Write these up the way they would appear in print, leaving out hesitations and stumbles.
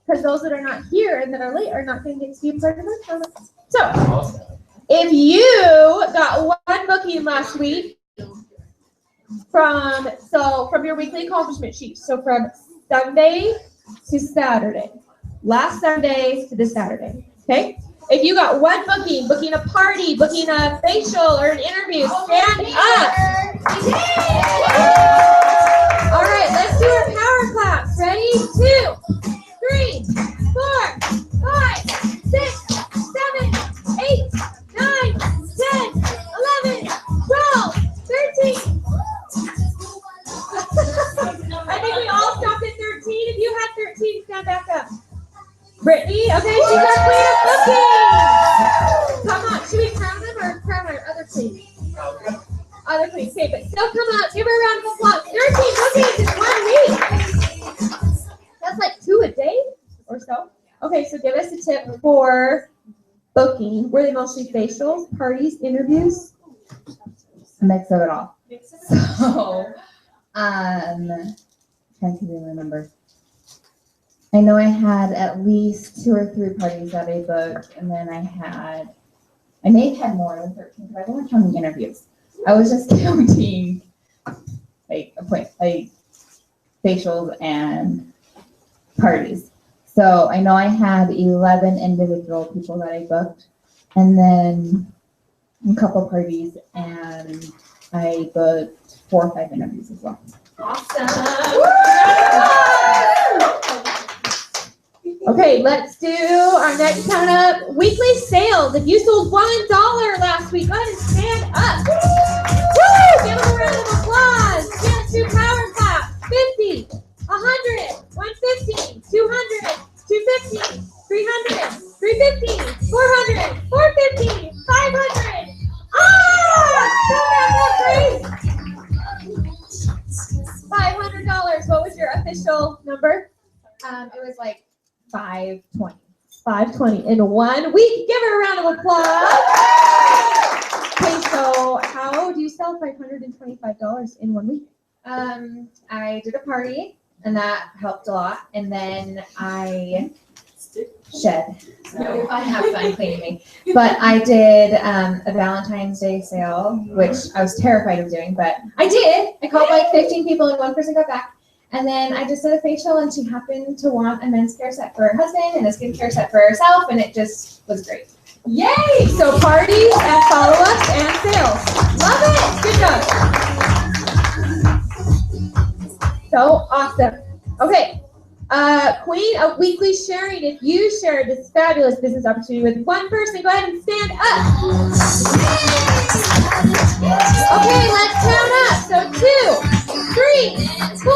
Because those that are not here and that are late are not going to get to be a part of the comments. So, if you got one booking last week from your weekly accomplishment sheet, so from Sunday to Saturday, last Sunday to this Saturday, okay? If you got one booking a party, booking a facial or an interview, stand up. All right, let's do our power claps. Ready? 2, 3, 4, 5, 6, 7, 8, 9, 10, 11, 12, 13. I think we all stopped at 13. If you had 13, stand back up. Brittany, okay, she's our queen of booking. Come on, should we crown them or crown our other queen? Other queen, okay, but still come out. Give her a round of applause. 13 bookings in 1 week. That's like 2 a day or so. Okay, so give us a tip for booking. Were they mostly facials, parties, interviews? A mix of it all. So, trying to remember. I know I had at least 2 or 3 parties that I booked, and then I may have had more than 13, but I wasn't counting interviews. I was just counting facials and parties. So I know I had 11 individual people that I booked, and then a couple parties, and I booked 4 or 5 interviews as well. Awesome. Okay, let's do our next count up. Weekly sales. If you sold $1 last week, go ahead and stand up. Woo! Give them a round of applause. Let's do power clap. 50, 100, 150, 200, 250, 300, 350, 400, 450, 500. $500. What was your official number? It was like 520. 520 in 1 week. Give her a round of applause. Okay, so how do you sell $525 in 1 week? I did a party, and that helped a lot. And then I shed. So I have fun cleaning me. But I did a Valentine's Day sale, which I was terrified of doing, but I did. I called like 15 people, and 1 person got back. And then I just did a facial, and she happened to want a men's care set for her husband and a skincare set for herself, and it just was great. Yay! So parties and follow-ups and sales. Love it. Good job. So awesome. Okay. Queen of weekly sharing. If you shared this fabulous business opportunity with 1 person, go ahead and stand up. Okay, let's count up. So 2, 3, 4,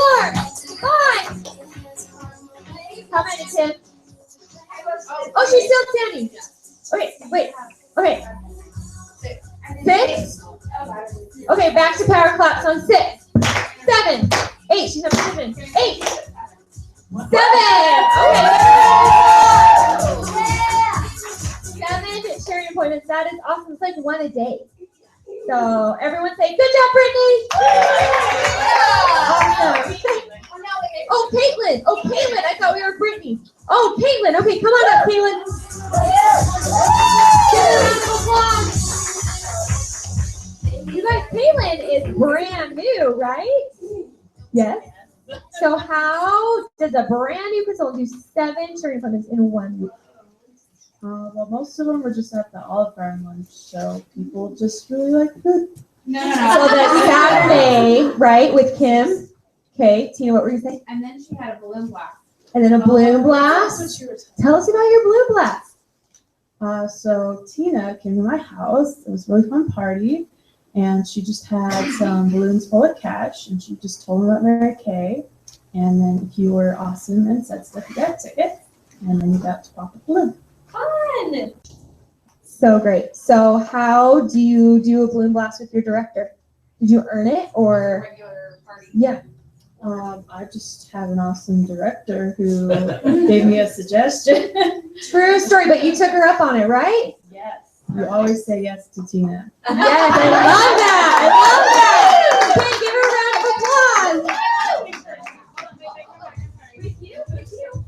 5. How many, Tim? Oh, she's still standing. Okay, wait. Okay. 6. Okay, back to power claps on 6, 7, 8. She's number 7. 8. 7. Okay. 7 sharing appointments. That is awesome. It's like 1 a day. So everyone say, good job, Brittany. Awesome. Oh, Caitlin. Oh, Caitlin. I thought we were Brittany. Oh, Caitlin. Okay, come on up, Caitlin. Give her a round of applause. You guys, Caitlin is brand new, right? Yes. So how does a brand new consultant do 7 sharing appointments in 1 week? Well, most of them were just at the Olive Garden lunch, so people just really like food. No. So that's Saturday, right, with Kim. Okay, Tina, what were you saying? And then she had a balloon blast. And then a balloon blast. Tell us about your balloon blast. So Tina came to my house. It was a really fun party, and she just had some balloons full of cash, and she just told me about Mary Kay. And then if you were awesome and said stuff, you got a ticket, and then you got to pop a balloon. Fun. So great. So how do you do a balloon blast with your director? Did you earn it or? Regular party. Yeah. I just had an awesome director who gave me a suggestion. True story, but you took her up on it, right? Yes. You always say yes to Tina. Yes, I love that. I love that. Okay, give her a round of applause. With you.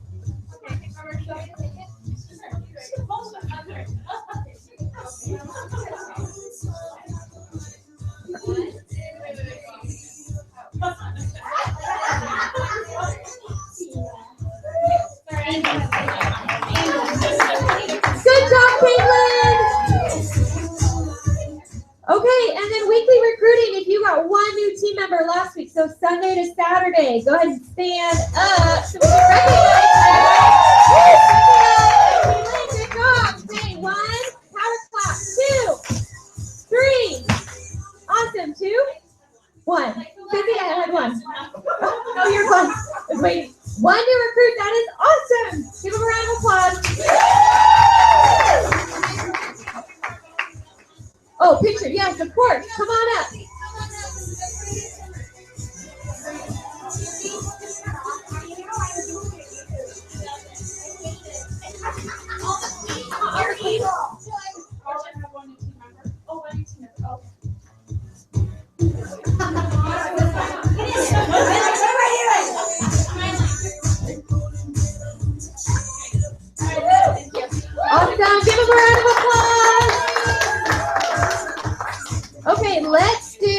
Sunday to Saturday. Go ahead and stand up so we can recognize you. Good job. Say 1, power clap. 2, 3. Awesome. 2, 1. Cynthia, I had 1. Oh, you're fine. Let's wait. 1 new recruit. That is awesome. Give them a round of applause. Oh, picture. Yes, of course. Come on up. Awesome. Give them a round of applause. Okay, let's do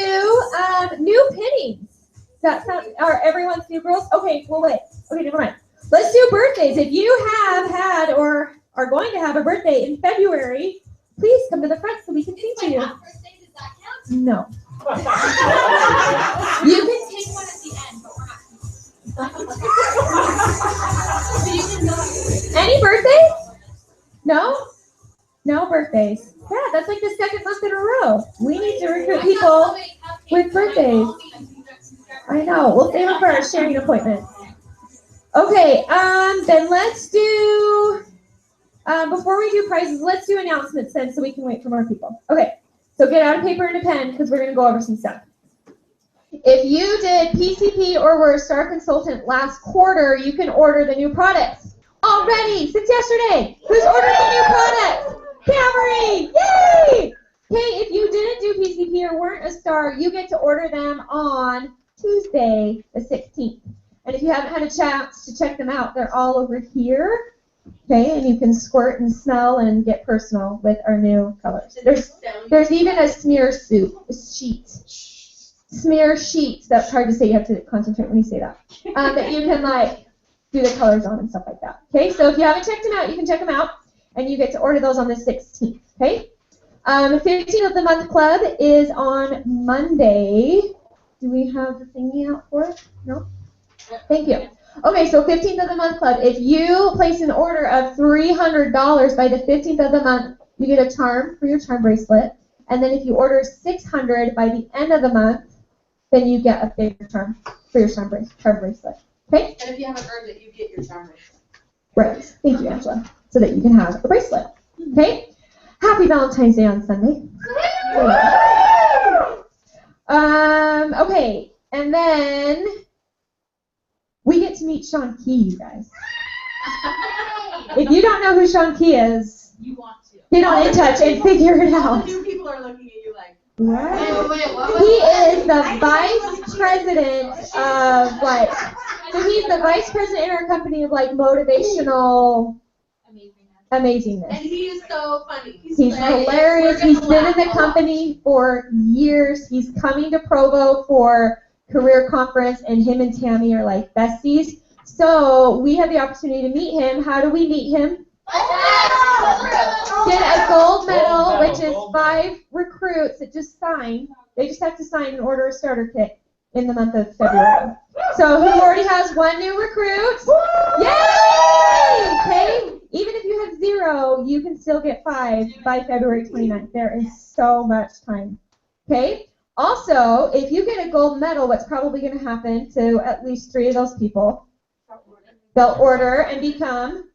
new pinnings. That sound, are everyone's new girls? Okay, well, wait. Okay, never mind. Let's do birthdays. If you have had or are going to have a birthday in February, please come to the front so we can see to you. Birthday, does that count? No. You can take one at the end, but we're not. So you can go. Any birthdays? No? No birthdays. Yeah, that's like the second month in a row. We need to recruit people with birthdays. I know. We'll save it for our sharing appointment. Okay, then let's do, before we do prizes, let's do announcements then so we can wait for more people. Okay, so get out a paper and a pen because we're going to go over some stuff. If you did PCP or were a STAR consultant last quarter, you can order the new products already since yesterday. Who's ordered the new products? Camry! Yay! Okay, if you didn't do PCP or weren't a STAR, you get to order them on Tuesday, the 16th. And if you haven't had a chance to check them out, they're all over here. Okay, and you can squirt and smell and get personal with our new colors. There's even a smear sheet. Smear sheet. That's hard to say. You have to concentrate when you say that. That you can like do the colors on and stuff like that. Okay, so if you haven't checked them out, you can check them out, and you get to order those on the 16th. Okay. 15th of the month club is on Monday. Do we have the thingy out for it? No? Thank you. Okay, so 15th of the month club. If you place an order of $300 by the 15th of the month, you get a charm for your charm bracelet. And then if you order $600 by the end of the month, then you get a bigger charm for your charm bracelet. Okay? And if you haven't earned it, you get your charm bracelet. Right. Thank you, Angela. So that you can have a bracelet. Okay? Happy Valentine's Day on Sunday. Okay, and then we get to meet Sean Key, you guys. If you don't know who Sean Key is, You want to. get on In Touch and figure it All the out. new people are looking at you like, What? Wait, what He is the vice president of like, so he's the vice president in our company of like motivational amazingness. and he is so funny. He's hilarious. hilarious. We're He's gonna been in laugh the a lot. company for years. He's coming to Provo for career conference, and him and Tammy are like besties. So we have the opportunity to meet him. How do we meet him? Get a gold medal, which is 5 recruits that just sign. They just have to sign and order a starter kit in the month of February. So who already has 1 new recruit? Yay! Okay. Even if you have 0, you can still get 5 by February 29th. There is so much time. Okay? Also, if you get a gold medal, what's probably going to happen to at least 3 of those people? They'll order and become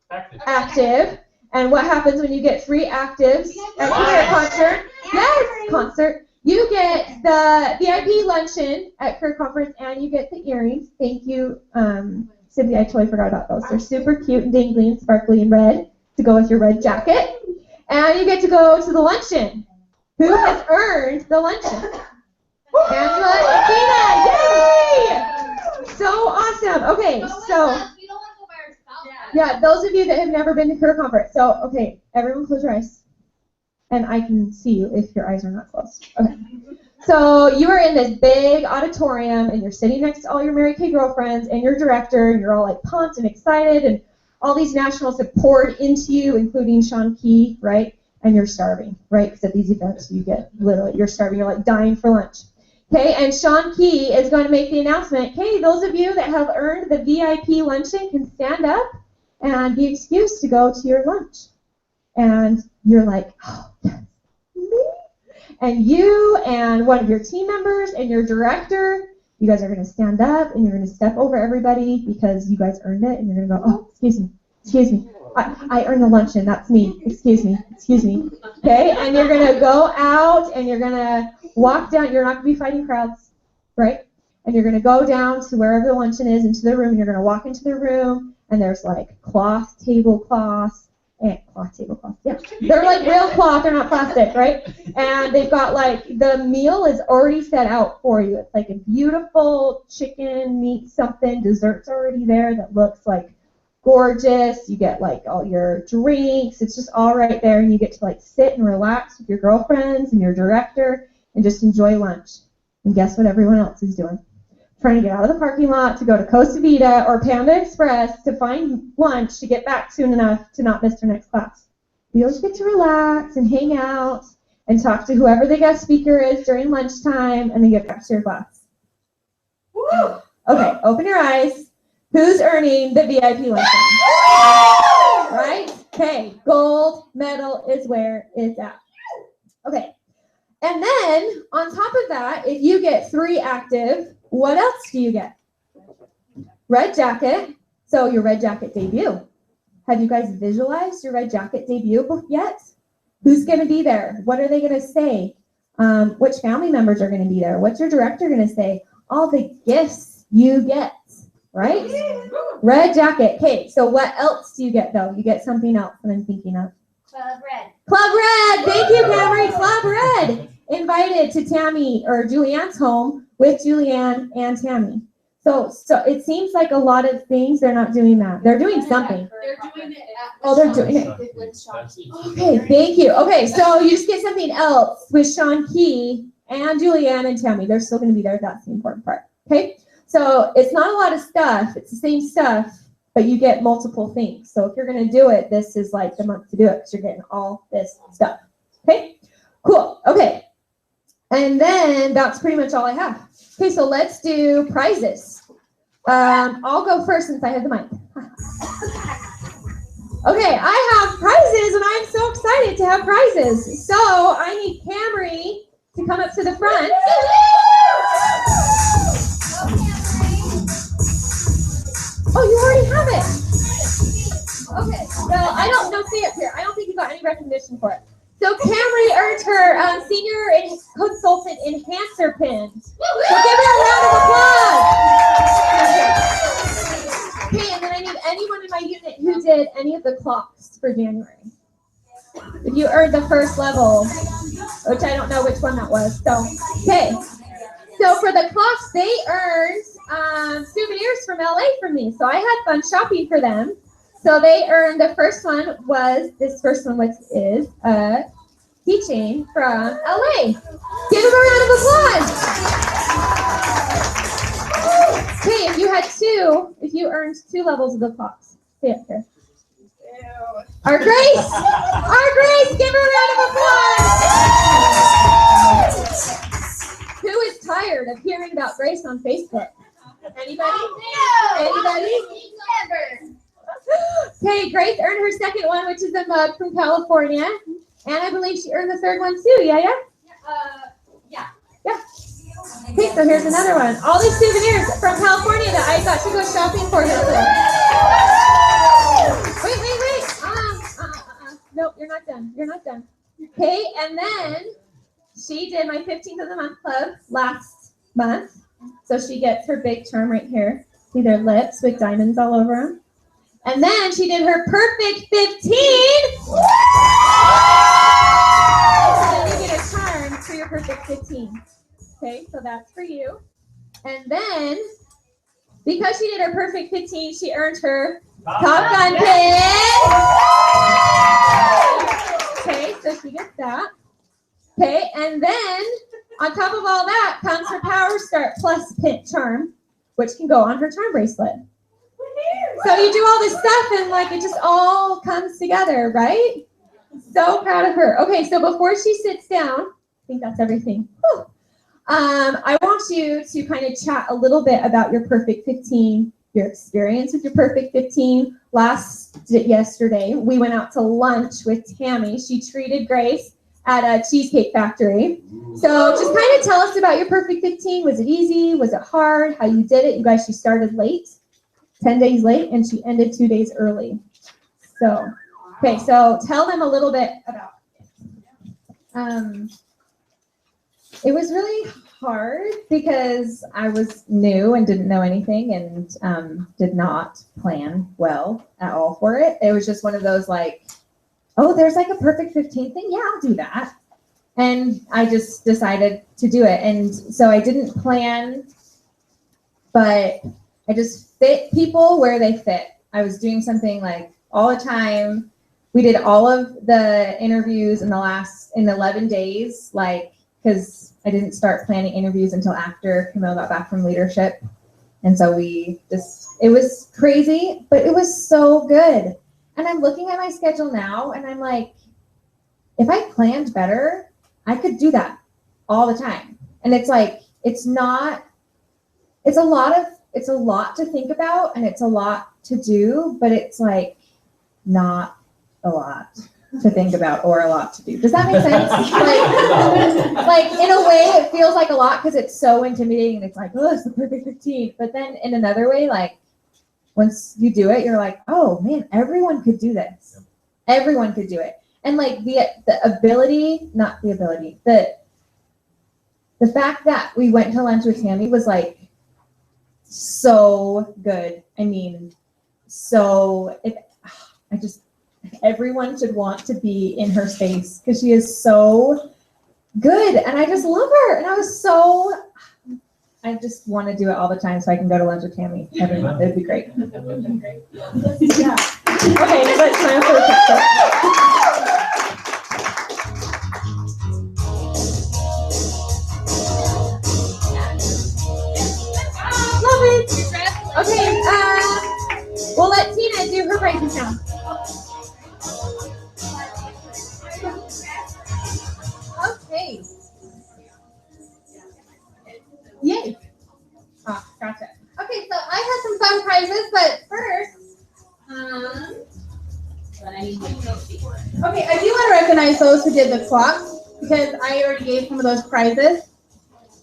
active. And what happens when you get 3 actives at career concert? Yes, concert. You get the VIP luncheon at career conference, and you get the earrings. Thank you, Cynthia. I totally forgot about those. They're super cute and dangly and sparkly and red to go with your red jacket. And you get to go to the luncheon. Who has earned the luncheon? Angela and Tina. Yay! So awesome. Okay, so. We don't want to go by ourselves. Yeah, those of you that have never been to career conference. So, okay, everyone close your eyes. And I can see you if your eyes are not closed. Okay. So you are in this big auditorium, and you're sitting next to all your Mary Kay girlfriends and your director, and you're all like pumped and excited, and all these nationals have poured into you, including Sean Key, right? And you're starving, right? Because at these events you get literally, you're starving, you're like dying for lunch. Okay, and Sean Key is going to make the announcement. Okay, those of you that have earned the VIP luncheon can stand up and be excused to go to your lunch. And you're like, oh, yes, me? And you and one of your team members and your director, you guys are going to stand up and you're going to step over everybody because you guys earned it, and you're going to go, oh, excuse me. I earned the luncheon, that's me. Excuse me. Okay, and you're going to go out and you're going to walk down. You're not going to be fighting crowds, right? And you're going to go down to wherever the luncheon is, into the room, and you're going to walk into the room, and there's like tablecloths. Yeah. They're like real cloth, they're not plastic, right? And they've got like, the meal is already set out for you. It's like a beautiful chicken, meat, something, dessert's already there that looks like gorgeous. You get like all your drinks. It's just all right there, and you get to like sit and relax with your girlfriends and your director and just enjoy lunch. And guess what everyone else is doing? Trying to get out of the parking lot to go to Costa Vida or Panda Express to find lunch to get back soon enough to not miss their next class. You always get to relax and hang out and talk to whoever the guest speaker is during lunchtime, and then get back to your class. Okay, open your eyes. Who's earning the VIP luncheon? Right? Okay, gold medal is where it's at. Okay, and then on top of that, if you get 3 active, what else do you get? Red jacket. So your red jacket debut. Have you guys visualized your red jacket debut yet? Who's going to be there? What are they going to say? Which family members are going to be there? What's your director going to say? All the gifts you get, right? Red jacket. Okay, so what else do you get, though? You get something else that I'm thinking of. Club Red. Club Red. Thank you, Camry. Club Red. Invited to Tammy or Julianne's home with Julianne and Tammy. So it seems like a lot of things, they're not doing that. They're doing something. They're doing it at. Oh, they're doing it. Okay, thank you. Okay, so you just get something else with Sean Key and Julianne and Tammy. They're still going to be there. That's the important part. Okay, so it's not a lot of stuff. It's the same stuff, but you get multiple things. So if you're going to do it, this is like the month to do it because you're getting all this stuff. Okay, cool. Okay, and then that's pretty much all I have. Okay, so let's do prizes. I'll go first since I have the mic. Okay, I have prizes, and I'm so excited to have prizes. So I need Camry to come up to the front. Oh, you already have it. Okay, well, I don't know. Stay up here. I don't think you got any recognition for it. So Camry earned her Senior Consultant Enhancer pin. So give her a round of applause. Okay, and then I need anyone in my unit who did any of the clocks for January. If you earned the first level, which I don't know which one that was. So, okay. So for the clocks, they earned souvenirs from LA from me. So I had fun shopping for them. So they earned, the first one was, this first one, which is a keychain from LA. Give them a round of applause. Okay, if you had 2, if you earned 2 levels of the clocks, stay up here. Our Grace, give her a round of applause. Who is tired of hearing about Grace on Facebook? Anybody? Anybody? Okay, Grace earned her second one, which is a mug from California. And I believe she earned the third one too, yeah? Yeah. Okay, so here's another one. All these souvenirs from California that I got to go shopping for here today. Wait. Nope, you're not done. You're not done. Okay, and then she did my 15th of the month club last month. So she gets her big charm right here. See their lips with diamonds all over them. And then she did her perfect 15. And then you get a charm for your perfect 15. Okay, so that's for you. And then, because she did her perfect 15, she earned her Top Gun pin. Okay, so she gets that. Okay, and then on top of all that comes her Power Start Plus pin charm, which can go on her charm bracelet. So you do all this stuff and like it just all comes together, right? So proud of her. Okay, so before she sits down, I think that's everything. Whew. I want you to kind of chat a little bit about your Perfect 15, your experience with your Perfect 15. Yesterday, we went out to lunch with Tammy. She treated Grace at a Cheesecake Factory. So just kind of tell us about your Perfect 15. Was it easy? Was it hard? How you did it? You guys, she started late, 10 days late, and she ended 2 days early. So, okay, so tell them a little bit about it. It was really hard because I was new and didn't know anything and did not plan well at all for it. It was just one of those like, oh, there's like a Perfect 15 thing. Yeah, I'll do that. And I just decided to do it. And so I didn't plan, but I just fit people where they fit. I was doing something like all the time. We did all of the interviews in 11 days, like, because I didn't start planning interviews until after Camille got back from leadership. And so it was crazy, but it was so good. And I'm looking at my schedule now and I'm like, if I planned better, I could do that all the time. And it's like, it's a lot to think about and it's a lot to do, but it's like not a lot to think about or a lot to do. Does that make sense? like in a way it feels like a lot because it's so intimidating and it's like, oh, it's the Perfect 15. But then in another way, like once you do it, you're like, oh man, everyone could do this. Everyone could do it. And like the fact that we went to lunch with Tammy was like so good. I mean, everyone should want to be in her space because she is so good and I just love her. And I just want to do it all the time so I can go to lunch with Tammy every month. It would be great. Yeah. Okay, but it's time for the picture. Love it. Okay, we'll let Tina do her prizes now. Okay. Yay. Ah, gotcha. Okay, so I have some fun prizes, but first, okay, I do want to recognize those who did the clock because I already gave some of those prizes.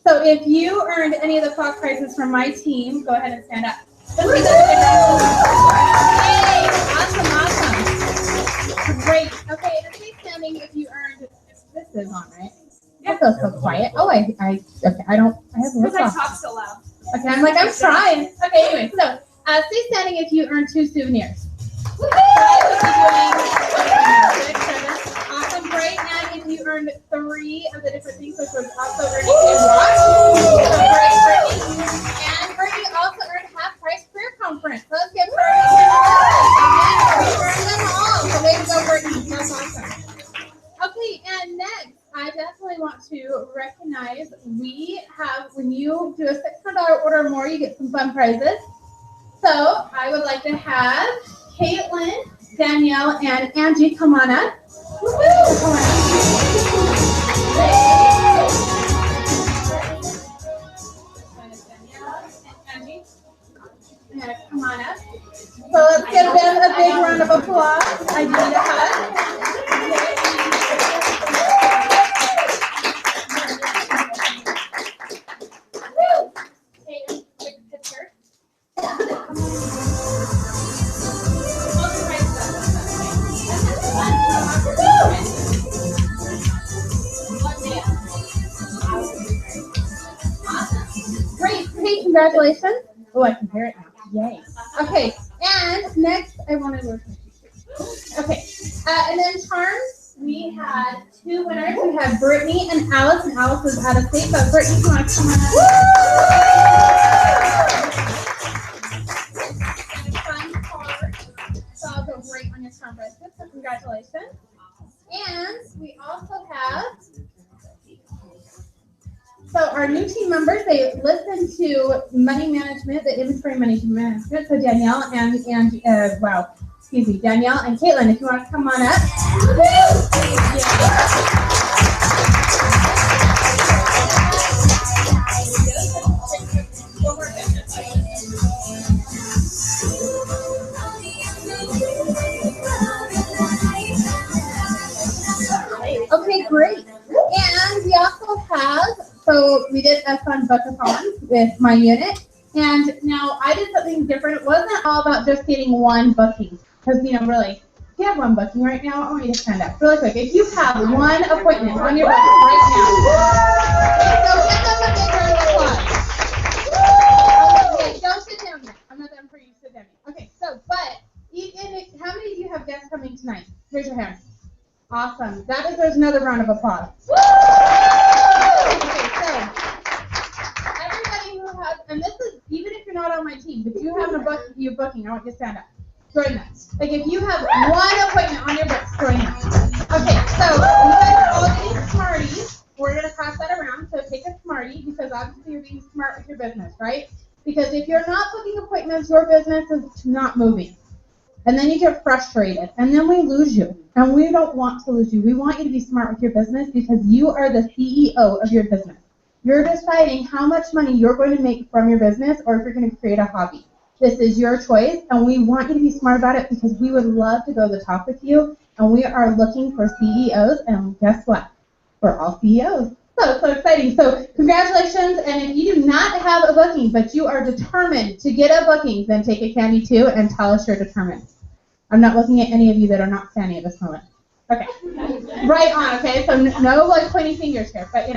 So if you earned any of the clock prizes from my team, go ahead and stand up. Yay, awesome. Great. Okay, and stay standing if you earned. This is on, right? That feels so quiet. Oh, I have a Because I off. talk so loud. Okay, I'm trying. Okay, anyway, so stay standing if you earned 2 souvenirs. Awesome, great. And if you earned 3 of the different things, which was also earning a watch. So great, Brittany. And Brittany also earned half price career conference. Let's give her a hand. She earned them all. So way to go, Brittany. That's awesome. Okay, and next, I definitely want to recognize when you do a $600 order or more, you get some fun prizes. So I would like to have Caitlin, Danielle, and Angie come on up. Woo-hoo! Come on up. Danielle and Angie. Yeah, come on up. So let's give them a big round of applause. I need a hug. Caitlin, take a picture. Great. Hey, congratulations. Oh, I can hear it now. Yay. Okay, and next I want to okay, and then charms, we had 2 winners. We had Brittany and Alice was out of state, but Brittany, you want to come on up? And a fun card. So I'll go great on your charm bracelet, so congratulations. And we also have, so our new team members, they listen to money management, the inventory money management. So Danielle and Danielle and Caitlin, if you want to come on up. so we did a fun book-a-thon with my unit. And now I did something different. It wasn't all about just getting one booking. Because, really, if you have one booking right now, I want you to stand up really quick. If you have one appointment on your booking right now, so give them a big round of applause. Okay, don't sit down yet. I'm not done for you to sit down yet. Okay, so, but, how many of you have guests coming tonight? Raise your hand. Awesome. That deserves another round of applause. Okay, so everybody who has, and this is even if you're not on my team, but you have you're booking, I want you to stand up. Join us. Like if you have one appointment on your books, join us. Okay, so you guys are all getting Smarties. We're gonna pass that around. So take a Smartie because obviously you're being smart with your business, right? Because if you're not booking appointments, your business is not moving. And then you get frustrated, and then we lose you. And we don't want to lose you. We want you to be smart with your business because you are the CEO of your business. You're deciding how much money you're going to make from your business or if you're going to create a hobby. This is your choice, and we want you to be smart about it because we would love to go to the top with you, and we are looking for CEOs, and guess what? We're all CEOs. So exciting. So congratulations, and if you do not have a booking, but you are determined to get a booking, then take a candy too and tell us you're determined. I'm not looking at any of you that are not standing at this moment. Okay. Right on, okay? So no pointing fingers here, but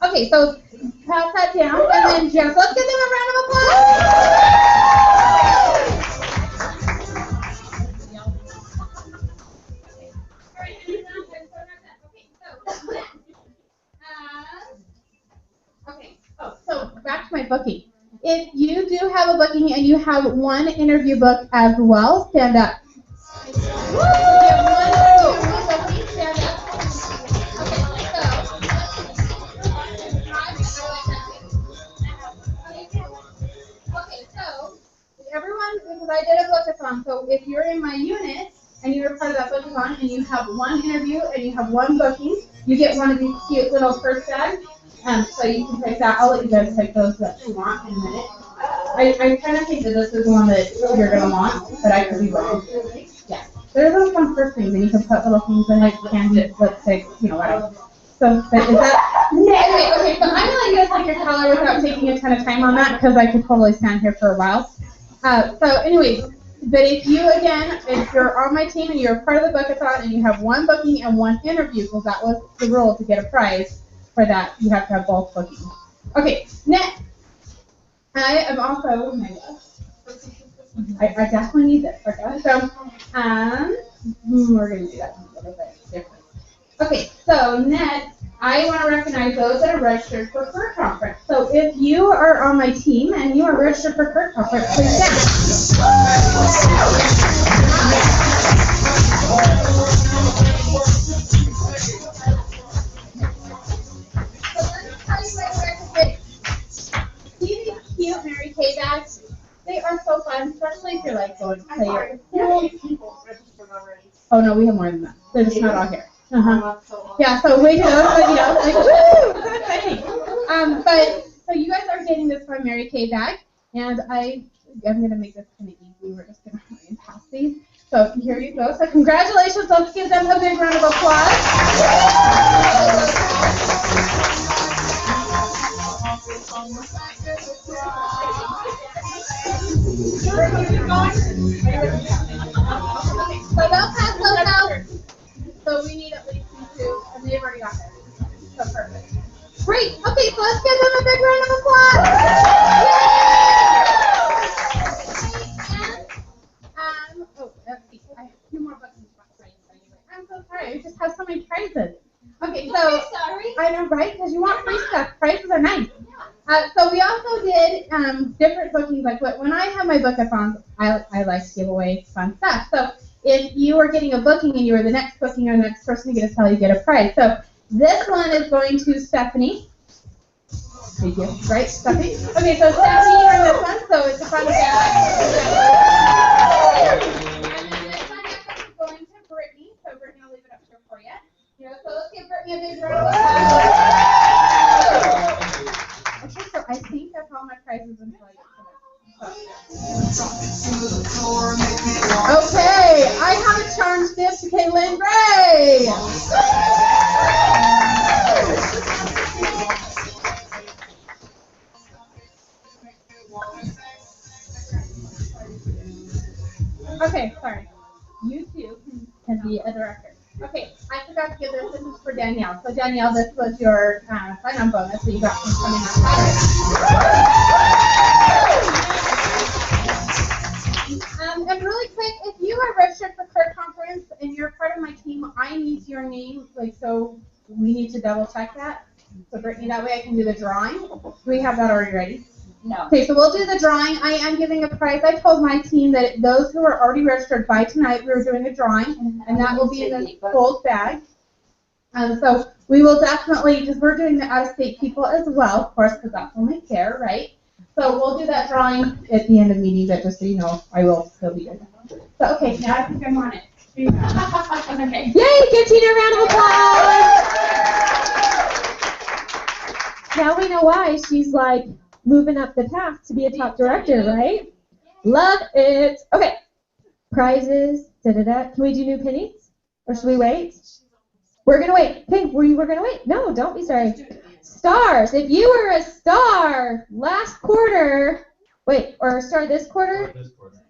Okay, so pass that down, and then Jeff, let's give them a round of applause. So back to my booking. If you do have a booking and you have one interview book as well, stand up. If you have one interview booking, stand up. Okay, so everyone, because I did a book-a-thon, so if you're in my unit and you're part of that book-a-thon and you have one interview and you have one booking, you get one of these cute little purse bags. So you can take that. I'll let you guys take those that you want in a minute. I kind of think that this is one that you're going to want, but I could be wrong. Yeah. There's little fun purse things, and you can put little things in it, candy, lipstick, whatever. So, but is that... Okay, so I'm going to let you guys pick your color without taking a ton of time on that, because I could totally stand here for a while. So anyways, but if you're on my team and you're part of the book-a-thon and you have one booking and one interview, because that was the rule to get a prize, for that, you have to have both bookings. Okay, next. I am also, I definitely need this, okay? So, we're going to do that a little bit different. Okay, so next, I want to recognize those that are registered for Career Conference. So if you are on my team and you are registered for Career Conference, please stand. See these cute Mary Kay bags? They are so fun, especially if you're going to play your pool. Oh no, we have more than that. They're just not all here. Yeah, so wait to know, woo, so exciting. But so you guys are getting this from Mary Kay bag, and I'm gonna make this kind of easy. We're just gonna pass these. So here you go. So congratulations. Let's give them a big round of applause. So they'll pass those out. So we need at least two, and they've already got theirs. So perfect. Great. Okay, so let's give them a big round of applause. Let's see. I have a few more buttons. I'm so sorry. I just have so many prizes. Okay, so sorry. I know, right? Because you want free stuff. Prizes are nice. So we also did different bookings. Like when I have my book-a-thons, I like to give away fun stuff. So if you are getting a booking and you are the next booking or the next person to get a tell, you get a prize. So this one is going to Stephanie. Thank you. Right, Stephanie? Okay, so Stephanie, you're in this one. So it's a fun bag. And then this one is going to Brittany. So Brittany, I'll leave it up here for you. So let's give Brittany a big round of applause. Okay, so I think that's all my prizes until I get to that. Okay, I have a charm stick to Kaylin Gray. Okay, sorry. You too can be a director. Okay, I forgot to give this. This is for Danielle. So Danielle, this was your sign-on bonus that you got from coming on Friday. And really quick, if you are registered for CLEAR conference and you're part of my team, I need your name. So we need to double check that. So Brittany, that way I can do the drawing. Do we have that already ready? No. Okay, so we'll do the drawing. I am giving a prize. I told my team that those who are already registered by tonight, we were doing a drawing, and that will be in the gold bag. So we will definitely, because we're doing the out-of-state people as well, of course, because that's only fair, right? So we'll do that drawing at the end of the meeting, but just so you know, I will still be there. So, okay, now I think I'm on it. Okay. Yay! Give Tina a round of applause. Now we know why she's like moving up the path to be a top director, right? Love it. Okay. Prizes. Da-da-da. Can we do new pennies? Or should we wait? We're going to wait. Okay, we're going to wait. No, don't be sorry. Stars. If you were a star last quarter, or a star this quarter?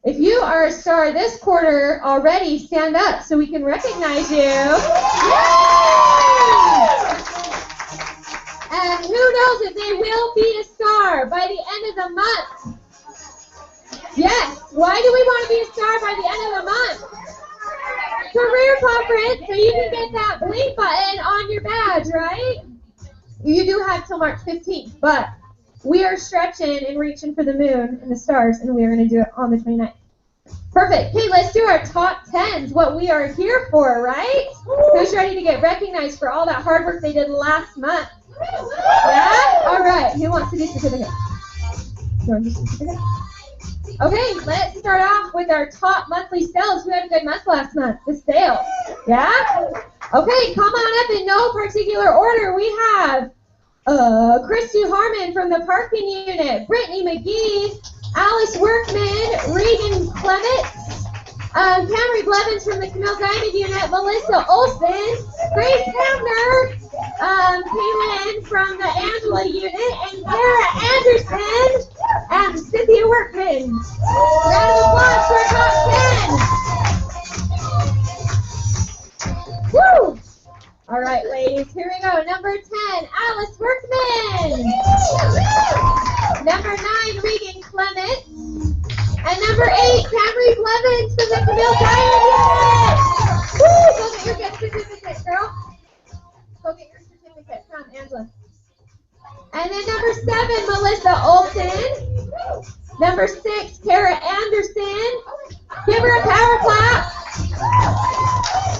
If you are a star this quarter already, stand up so we can recognize you. Yay! And who knows if they will be a star by the end of the month? Yes. Why do we want to be a star by the end of the month? Career conference, so you can get that blink button on your badge, right? You do have till March 15th, but we are stretching and reaching for the moon and the stars, and we are going to do it on the 29th. Perfect. Okay, let's do our top 10s, what we are here for, right? Who's ready to get recognized for all that hard work they did last month? Yeah? All right. Who wants to do certificate? You want to do certificate? Okay, let's start off with our top monthly sales. Who had a good month last month? The sales. Yeah? Okay, come on up in no particular order. We have Christy Harmon from the parking unit, Brittany McGee, Alice Workman, Regan Clements, Camry Blevins from the Camille Diamond unit, Melissa Olson, Grace Hamner, Kaylin from the Angela unit, and Kara Anderson, and Cynthia Workman. Round of applause for our top 10. Woo! All right, ladies, here we go. Number 10, Alice Workman. Number 9, Regan Clements. And number 8, Camry Blevins from the Camille Diamond unit. Woo! Go get your good certificate, girl. Go get your certificate. Come on, Angela. And then number 7, Melissa Olson. Number 6, Kara Anderson. Give her a power clap.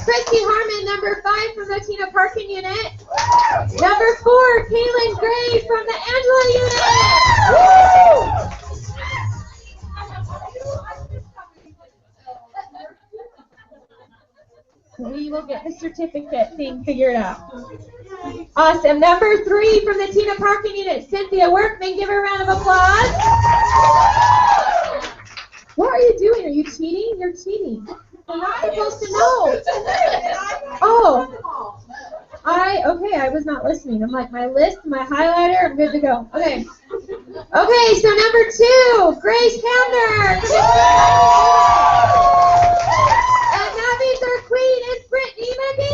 Christy Harmon, number 5 from the Tina Parking unit. Number 4, Kaylin Gray from the Angela unit. Woo! We will get the certificate thing figured out. Awesome. Number 3 from the Tina Parking unit, Cynthia Workman. Give her a round of applause. What are you doing? Are you cheating? You're cheating. I'm not supposed to know. Oh. Okay, I was not listening. I'm like, my list, my highlighter, I'm good to go. Okay. Okay, so number 2, Grace Hamner. And that means our queen is Brittany McGee.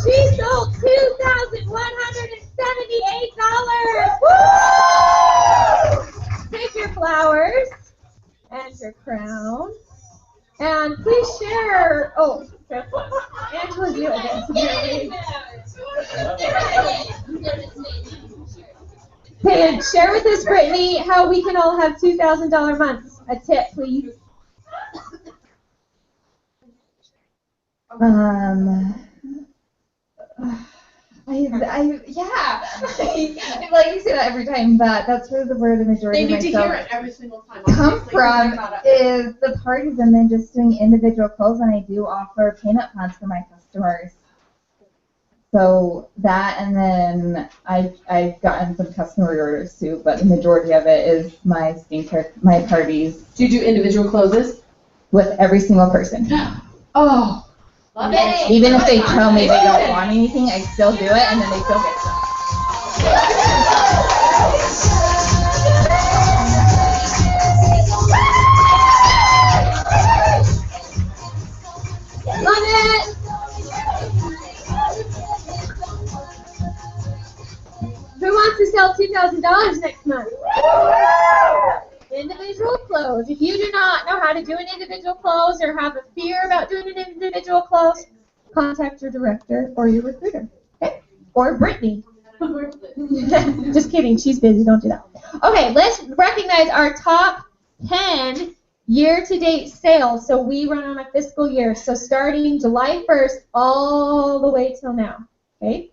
She sold $2,178. Woo! Take your flowers and your crown. And please share. Oh, Angela's you again. Okay, and share with us, Brittany, how we can all have $2,000 months. A tip, please. I like you say that every time, but that's where the word the majority They of need to myself hear it every single time. come Obviously, from you're about it. is the parties and then just doing individual clothes, and I do offer payment plans for my customers. So that, and then I've gotten some customer orders too, but the majority of it is my skincare, my parties Do you do individual closes? with every single person. Oh, love it. Even if they tell me they don't want anything, I still do it, and then they still get some. $100 next month. Individual close. If you do not know how to do an individual close or have a fear about doing an individual close, contact your director or your recruiter. Okay? Or Brittany. Just kidding. She's busy. Don't do that. Okay, let's recognize our top 10 year-to-date sales. So we run on a fiscal year. So starting July 1st all the way till now. Okay?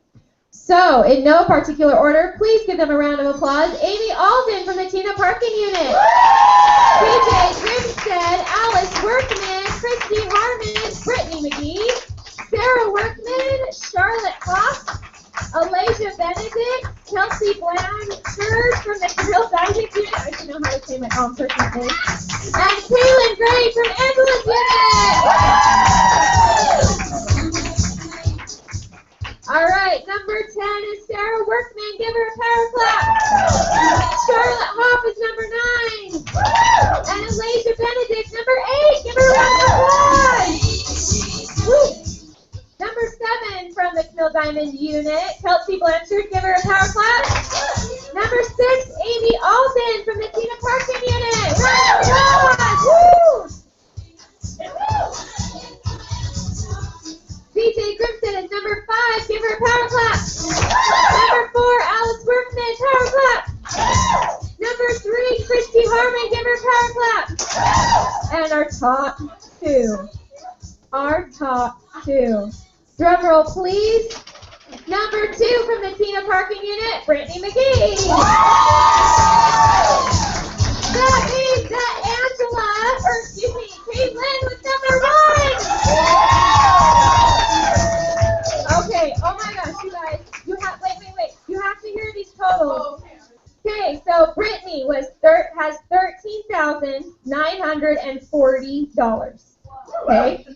So, in no particular order, please give them a round of applause. Amy Alden from the Tina Parking Unit. PJ Grimstead, Alice Workman, Christy Harmon, Brittany McGee, Sarah Workman, Charlotte Hoff, Alasia Benedict, Kelsey Blanchard from the Camille Diving Unit. I should know how to say my own person's name. And Kaylin Gray from Angela's Unit. All right, number 10 is Sarah Workman. Give her a power clap. Charlotte Hoff is number 9. And Alasia Benedict, number 8. Give her a round of applause. Woo. Number 7 from the Camille Diamond Unit, Kelsey Blanchard. Give her a power clap. Number 6, Amy Alden from the Tina Parking Unit. Round of applause. Woo. PJ Grimson is number 5. Give her a power clap. Number 4, Alice Workman. Power clap. Number 3, Christy Harmon. Give her a power clap. And our top 2. Our top 2. Drum roll, please. Number 2 from the Tina Parking Unit, Brittany McGee. That means that Caitlin was number 1. Okay, oh my gosh, you guys, wait, you have to hear these totals. Okay, so Brittany has $13,940. Okay,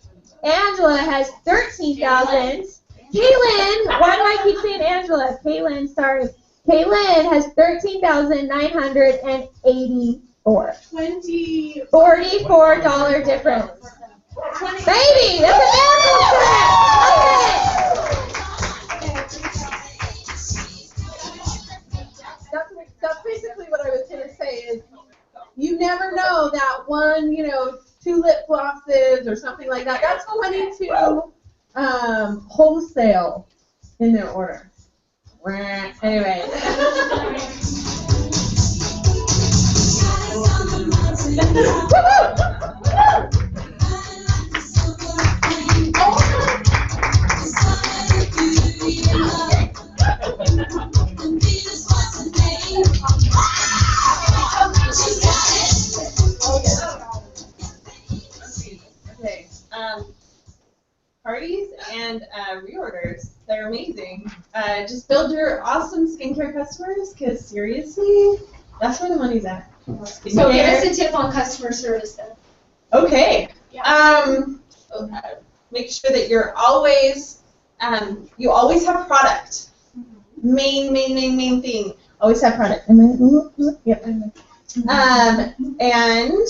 Angela has $13,000. Kaylin, why do I keep saying Angela? Kaylin, sorry. Kaylin has $13,984. $44 difference. Baby, that's an miracle set. That's basically what I was going to say is you never know that one, 2 lip glosses or something like that. That's 22 wholesale in their order. Anyway. Okay. Parties and reorders, they're amazing. Just build your awesome skincare customers, because seriously, that's where the money's at. So give us a tip on customer service then. Okay. Make sure that you're always, you always have product. Main thing. Always have product. Yep. And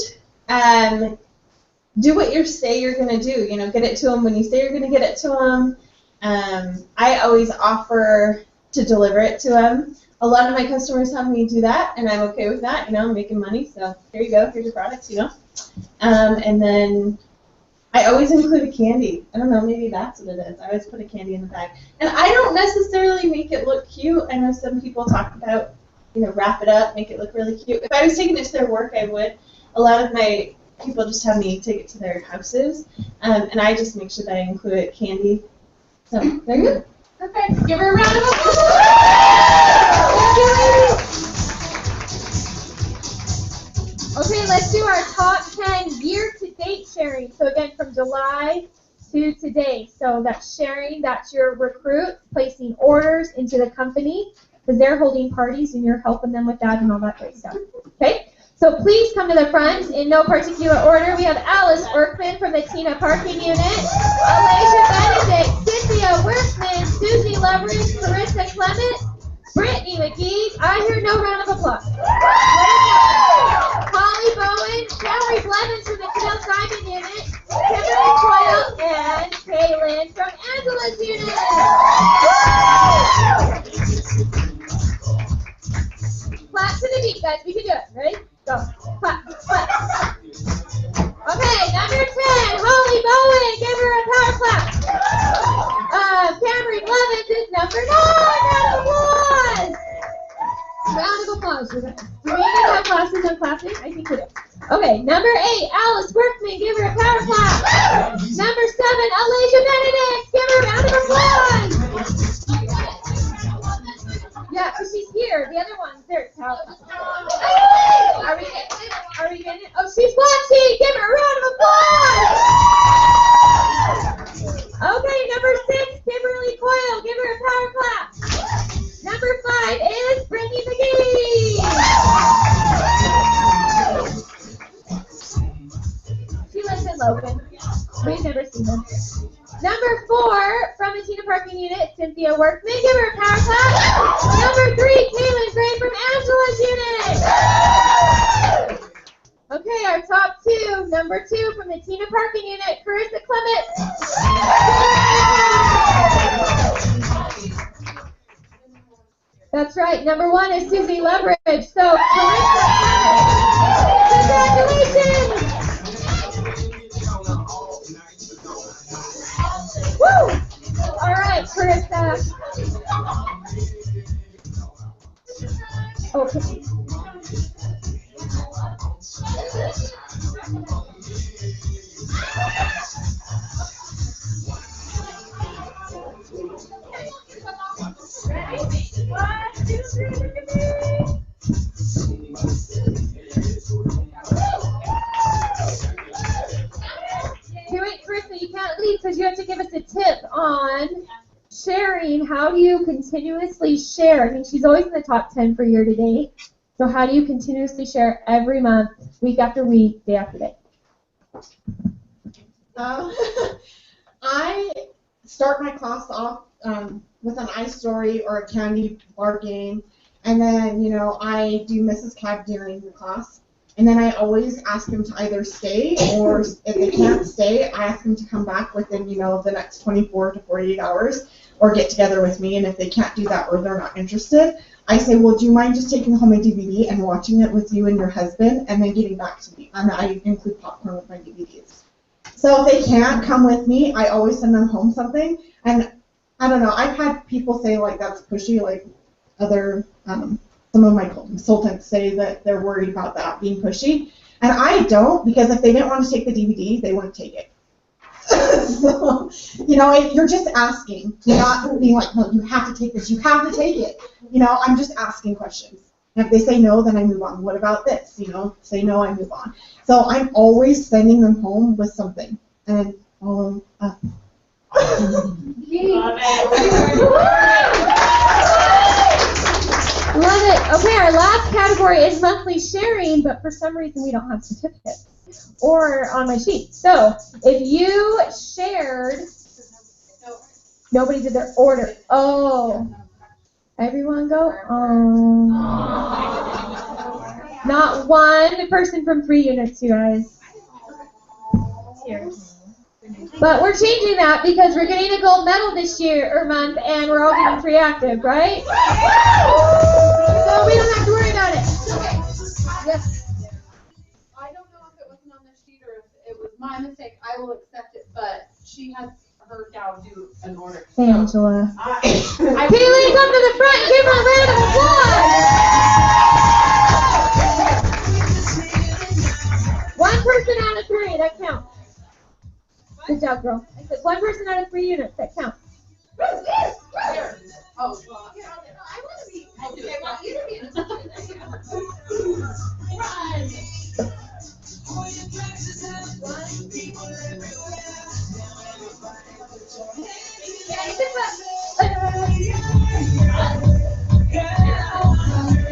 do what you say you're going to do. Get it to them when you say you're going to get it to them. I always offer to deliver it to them. A lot of my customers have me do that, and I'm okay with that. I'm making money, so here you go. Here's your products, And then I always include a candy. I don't know, maybe that's what it is. I always put a candy in the bag. And I don't necessarily make it look cute. I know some people talk about, wrap it up, make it look really cute. If I was taking it to their work, I would. A lot of my people just have me take it to their houses, and I just make sure that I include candy. So, there you go. Perfect. Give her a round of applause. Okay, let's do our top 10 year-to-date sharing. So again, from July to today. So that's sharing, that's your recruit placing orders into the company because they're holding parties and you're helping them with that and all that great stuff. Okay? So please come to the front in no particular order. We have Alice Workman from the Tina Parking Unit, Alasia Benedict, Cynthia Workman, Susie Leverage, Carissa Clement, Brittany McGee. I hear no round of applause. Holly Bowen, Valerie Blevins from the Camille Diamond Unit, Kimberly Coyle, and Kaylin from Angela's Unit. Clap, clap. Okay, number 10, Holly Bowen. Give her a power clap. Cameron Levins is number 9. Round of applause. Do we need to have classes on clapping? I think we do. Okay, number 8, Alice Workman. Give her a power clap. Number 7, Alicia Benedict. Give her a round of applause. Yeah, because she's here. The other one's there. Are we getting it? Oh, she's watching. Give her a round of applause. Okay, number 6, Kimberly Coyle. Give her a power clap. Number 5 is Brittany McGee. She lives in Logan. We've never seen her. Number 4, from the Tina Parking Unit, Cynthia Workman. Give her a power clap. Number 3, Kaylin Gray from Angela's Unit. Okay, our top 2. Number 2, from the Tina Parking Unit, Carissa Clement. That's right. Number 1 is Susie Leverage. So, Carissa Clement. Congratulations! Woo! All right, Carissa. Okay. Wait, Carissa, you can't leave because you have to give us a tip on sharing. How do you continuously share? I mean, she's always in the top 10 for year to date. So how do you continuously share every month, week after week, day after day? I start my class off with an ice story or a candy bar game, and then, I do Mrs. Cab during the class. And then I always ask them to either stay, or if they can't stay, I ask them to come back within, the next 24 to 48 hours, or get together with me. And if they can't do that or they're not interested, I say, well, do you mind just taking home a DVD and watching it with you and your husband, and then getting back to me? And I include popcorn with my DVDs. So if they can't come with me, I always send them home something. And I don't know, I've had people say, like, that's pushy, like other some of my consultants say that they're worried about that being pushy, and I don't, because if they didn't want to take the DVD, they wouldn't take it. So, you're just asking. You're not being like, no, you have to take this, you have to take it. I'm just asking questions. And if they say no, then I move on. What about this? Say no, I move on. So I'm always sending them home with something, and follow up. Love it. Okay, our last category is monthly sharing, but for some reason we don't have certificates or on my sheet. So if you shared, nobody did their order. Oh, everyone go. Oh, not one person from 3 units, you guys. But we're changing that because we're getting a gold medal this year or month, and we're all getting free active, right? So we don't have to worry about it. Yes. I don't know if it wasn't on the sheet or if it was my mistake. I will accept it, but she has her gal do an order. Angela. Kaylee, come to the front and give her a round of applause. 1 person out of 3, that counts. Good job, girl. I said 1 person out of 3 units, that counts. Oh, well, I want to be. Okay, well, you to be in the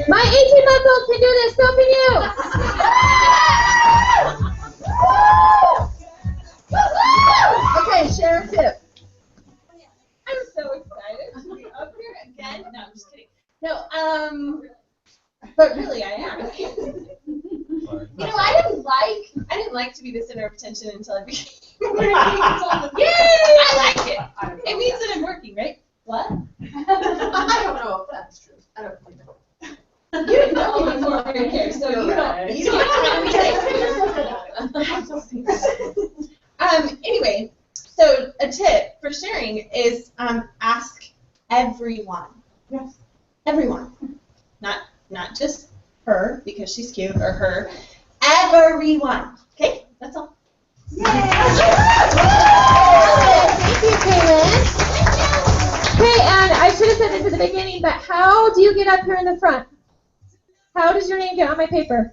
My 18-month-old can do this, so can you. Okay, share a tip. I'm so excited to be up here again. No, I'm just kidding. No, but really I am. I didn't like to be the center of attention until I became Yay! I like it. It means that I'm working, right? What? I don't know if that's true. I don't think so. You didn't know before we were here, so you don't have to be tip for sharing is ask everyone. Yes. Everyone. Not just her because she's cute or her. Everyone. Okay? That's all. Yay! Thank you, Kaylin. Okay, and I should have said this at the beginning, but how do you get up here in the front? How does your name get on my paper?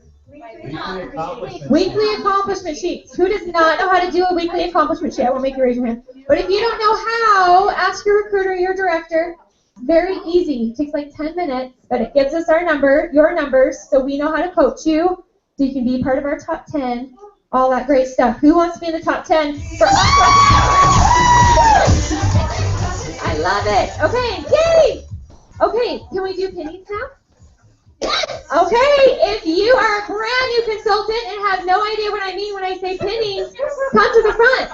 Weekly accomplishment sheets. Who does not know how to do a weekly accomplishment sheet? I won't make you raise your hand. But if you don't know how, ask your recruiter, your director. Very easy. It takes like 10 minutes, but it gives us our number, your numbers, so we know how to coach you, so you can be part of our top 10, all that great stuff. Who wants to be in the top 10 for us? I love it. Okay, yay! Okay, can we do pennies now? Okay, if you are a brand new consultant and have no idea what I mean when I say pennies, come to the front.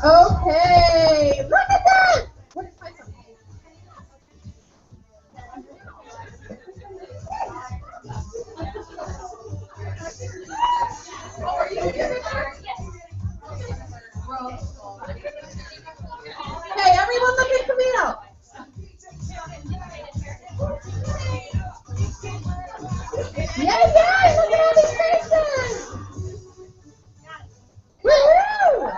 Okay, look at that! What is my phone? Okay, everyone look at Camille. Yay, yay, look at all these faces. Woo-hoo!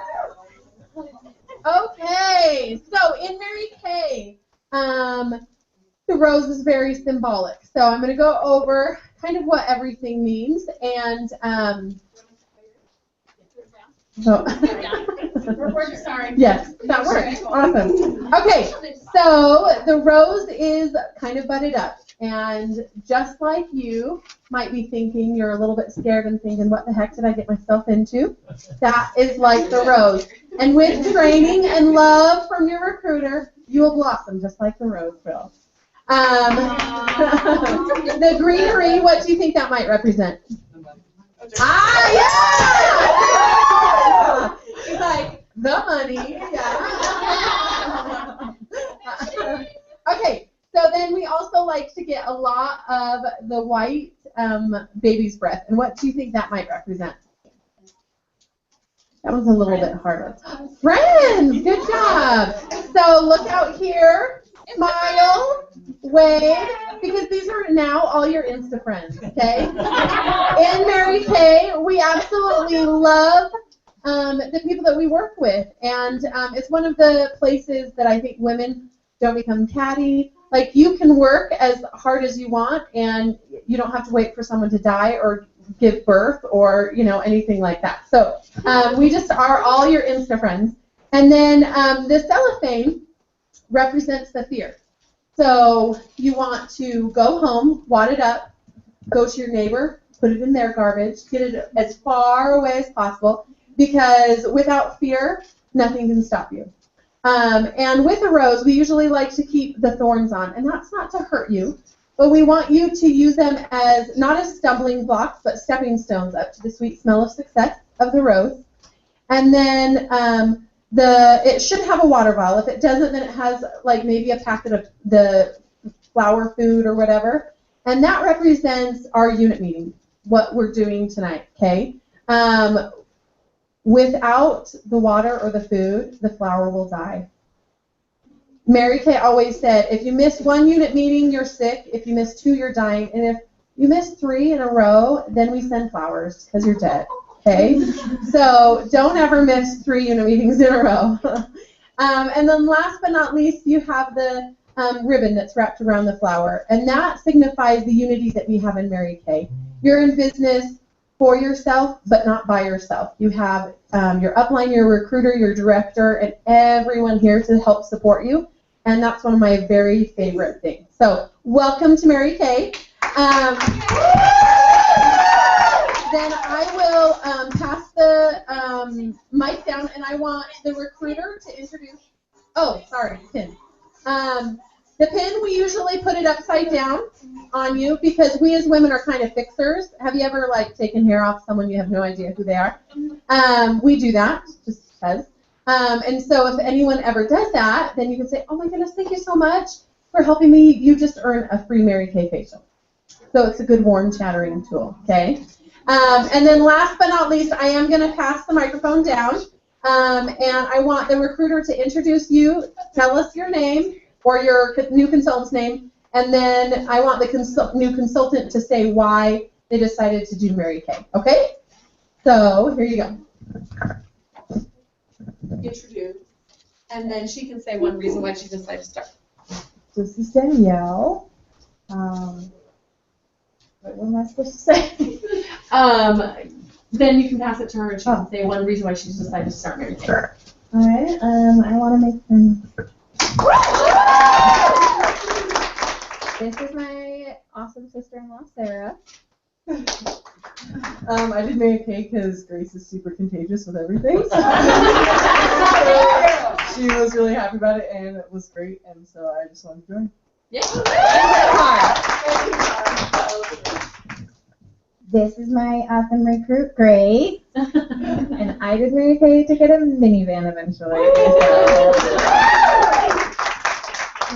Okay, so in Mary Kay, the rose is very symbolic. So I'm going to go over kind of what everything means, and We're sorry. yes, that works. Awesome. Okay, so the rose is kind of budded up, and just like you might be thinking, you're a little bit scared and thinking, what the heck did I get myself into? That is like the rose. And with training and love from your recruiter, you will blossom just like the rose will. The greenery, what do you think that might represent? Ah, yeah! It's like the money. Yeah. Okay, so then we also like to get a lot of the white baby's breath. And what do you think that might represent? That one's a little bit harder. Friends, good job. So look out here, smile, wave, because these are now all your Insta friends, okay? In Mary Kay, we absolutely love the people that we work with, and it's one of the places that I think women don't become catty. Like, you can work as hard as you want, and you don't have to wait for someone to die or give birth or, you know, anything like that. So we just are all your Insta friends. And then the cellophane represents the fear. So you want to go home, wad it up, go to your neighbor, put it in their garbage, get it as far away as possible, because without fear, nothing can stop you. And with a rose, we usually like to keep the thorns on, and that's not to hurt you, but we want you to use them as, not as stumbling blocks, but stepping stones up to the sweet smell of success of the rose. And then it should have a water bottle. If it doesn't, then it has like maybe a packet of the flower food or whatever. And that represents our unit meeting, what we're doing tonight, okay? Without the water or the food, the flower will die. Mary Kay always said, if you miss one unit meeting, you're sick. If you miss two, you're dying. And if you miss 3 in a row, then we send flowers because you're dead. Okay? So don't ever miss 3 unit meetings in a row. And then last but not least, you have the ribbon that's wrapped around the flower. And that signifies the unity that we have in Mary Kay. You're in business for yourself, but not by yourself. You have your upline, your recruiter, your director, and everyone here to help support you. And that's one of my very favorite things. So welcome to Mary Kay. Then I will pass the mic down, and I want the recruiter to introduce Oh, sorry, pin. The pin, we usually put it upside down on you because we as women are kind of fixers. Have you ever like taken hair off someone you have no idea who they are? We do that just because. And so if anyone ever does that, then you can say, oh my goodness, thank you so much for helping me. You just earned a free Mary Kay facial. So it's a good warm chattering tool, okay? And then last but not least, I am going to pass the microphone down. And I want the recruiter to introduce you, tell us your name or your new consultant's name, and then I want the new consultant to say why they decided to do Mary Kay, okay? So here you go. Introduce, and then she can say one reason why she decided to start. This is Danielle. What am I supposed to say? Then you can pass it to her and she can say one reason why she decided to start Mary Kay. Sure. All right. I want to make friends. This is my awesome sister-in-law, Sarah. I did Mary Kay because Grace is super contagious with everything. So she was really happy about it, and it was great, and so I just wanted to join. Yeah. This is my awesome recruit, Grace. And I did Mary Kay to get a minivan eventually.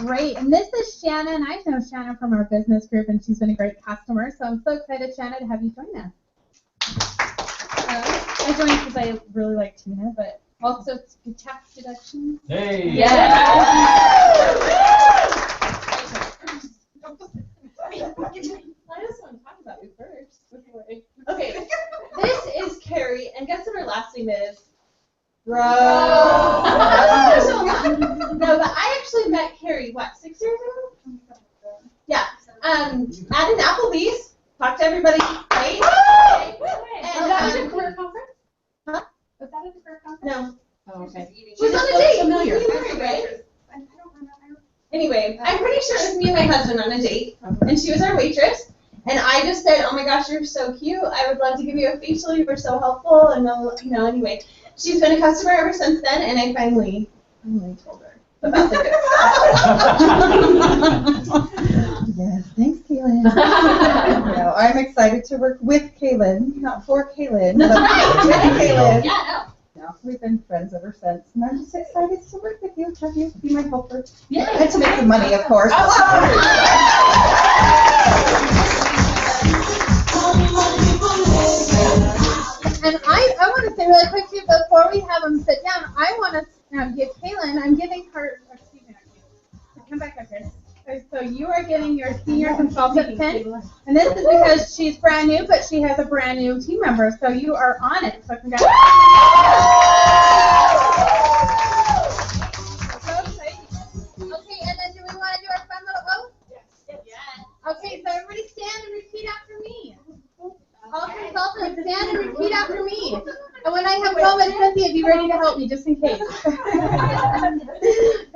Great, and this is Shannon. I know Shannon from our business group, and she's been a great customer, so I'm so excited, Shannon, to have you join us. I joined because I really like tuna, but also it's good tax deduction. Hey! Yeah. I just want to talk about you first. Okay, this is Carrie, and guess what her last name is? Bro. No, but I actually met Carrie, what, 6 years ago? Yeah. At an Applebee's. Talked to everybody, right? And that was a career conference? Huh? Was that a career conference? No. Oh, okay. She's on a date. Familiar. Right? Anyway, I'm pretty sure it was me and my husband on a date, and she was our waitress. And I just said, oh my gosh, you're so cute. I would love to give you a facial. You were so helpful. And, anyway, she's been a customer ever since then, and I finally told her about the good stuff. Yes, thanks, Kaylin. I'm excited to work with Kaylin, not for Kaylin, but with Kaylin. Yeah, No, we've been friends ever since, and I'm just excited to work with you, have you be my helper. Yeah. And to make some money, of course. And I want to say really quick too, before we have them sit down, I want to give Kaylin, I'm giving her, excuse me, come back up here. So you are getting your senior consultant pin, and this is because she's brand new, but she has a brand new team member, so you are on it. So congratulations. Okay, and then do we want to do our fun little oath? Yes. Okay, so everybody stand and repeat after me. All consultants stand and repeat after me. And when I have COVID, Cynthia, be ready to help me just in case. Because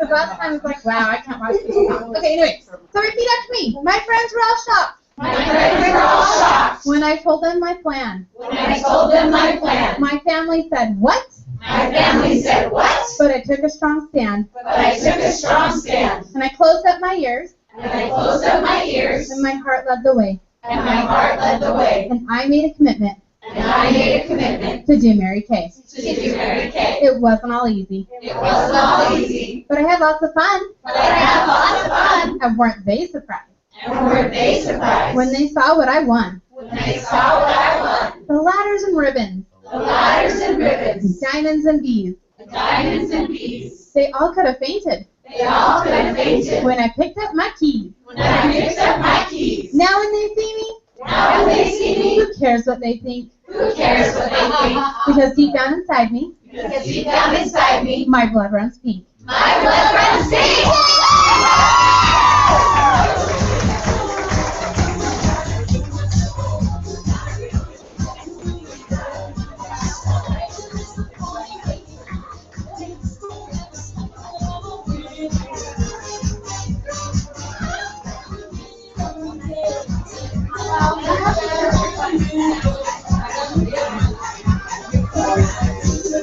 last time it was like, wow, I can't watch this. Okay, anyway, so repeat after me. My friends were all shocked. My friends were all shocked. When I told them my plan. When I told them my plan. My family said, what? My family said what? But I took a strong stand. But I took a strong stand. And I closed up my ears. And I closed up my ears. And my heart led the way. And my heart led the way. And I made a commitment. And I made a commitment to do Mary Kay. to do Mary Kay. It wasn't all easy. It wasn't all easy. But I had lots of fun. But I had lots of fun. And weren't they surprised? And weren't they surprised? When they saw what I won. When they saw what I won. The ladders and ribbons. The ladders and ribbons. Diamonds and bees. The diamonds and bees. They all could have fainted. They all could have fainted. When I picked up my keys. When I picked up my keys. Now when they see me. Now when they see me. Who cares what they think? Who cares what they think? Because deep down inside me. Because deep down inside me. My blood runs pink. My blood runs pink.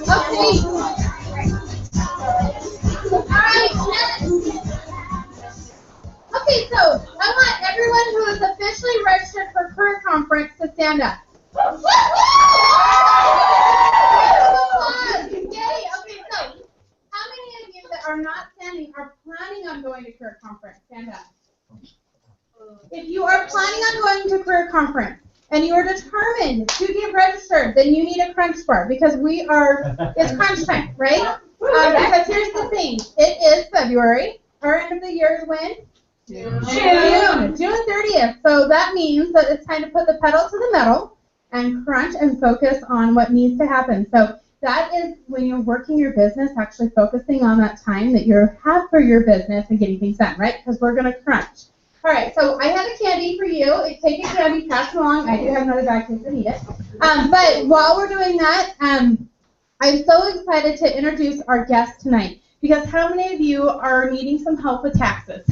Okay. All right. happen to get registered, then you need a crunch bar because it's crunch time, right? Because here's the thing, it is February. Our end of the year is when? June 30th. So that means that it's time to put the pedal to the metal and crunch and focus on what needs to happen. So that is when you're working your business, actually focusing on that time that you have for your business and getting things done, right? Because we're going to crunch. All right, so I have a candy for you. Take a candy, pass it along. I do have another bag in case I need it. But while we're doing that, I'm so excited to introduce our guest tonight. Because how many of you are needing some help with taxes?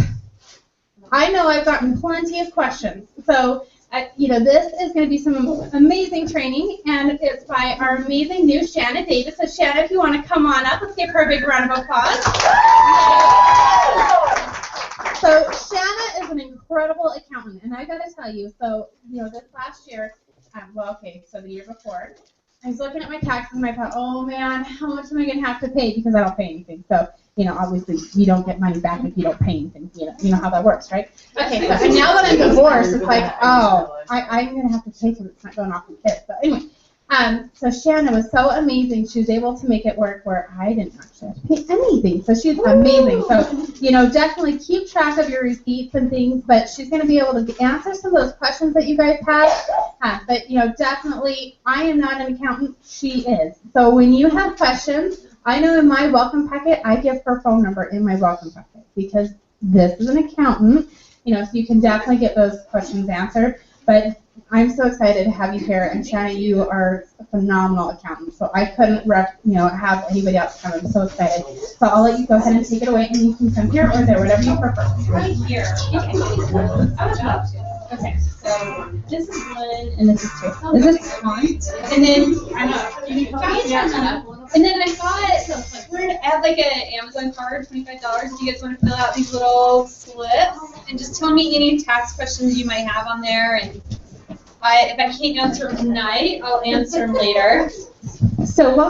I know I've gotten plenty of questions. So, this is going to be some amazing training, and it's by our amazing new Shanna Davis. So, Shanna, if you want to come on up, let's give her a big round of applause. So, Shanna is an incredible accountant, and I got to tell you, so, this last year, the year before, I was looking at my taxes and I thought, oh man, how much am I going to have to pay because I don't pay anything. So, obviously you don't get money back if you don't pay anything. You know how that works, right? Okay, so and now that I'm divorced, it's like, oh, I'm going to have to pay because it's not going off the kids. So anyway, so Shanna was so amazing. She was able to make it work where I didn't actually have to pay anything. So she's amazing. So, definitely keep track of your receipts and things, but she's going to be able to answer some of those questions that you guys have. But, definitely, I am not an accountant. She is. So when you have questions, I know in my welcome packet, I give her phone number in my welcome packet because this is an accountant, so you can definitely get those questions answered. But I'm so excited to have you here, and Shanna, you are a phenomenal accountant. So I couldn't, have anybody else come. I'm so excited. So I'll let you go ahead and take it away, and you can come here or there, whatever you prefer. Right here. I would love to. Okay, so this is one, and this is two. Is this on? And then I know. And then I thought we're gonna add like an Amazon card, $25. If you guys want to fill out these little slips and just tell me any tax questions you might have on there, and if I can't answer them tonight, I'll answer them later. So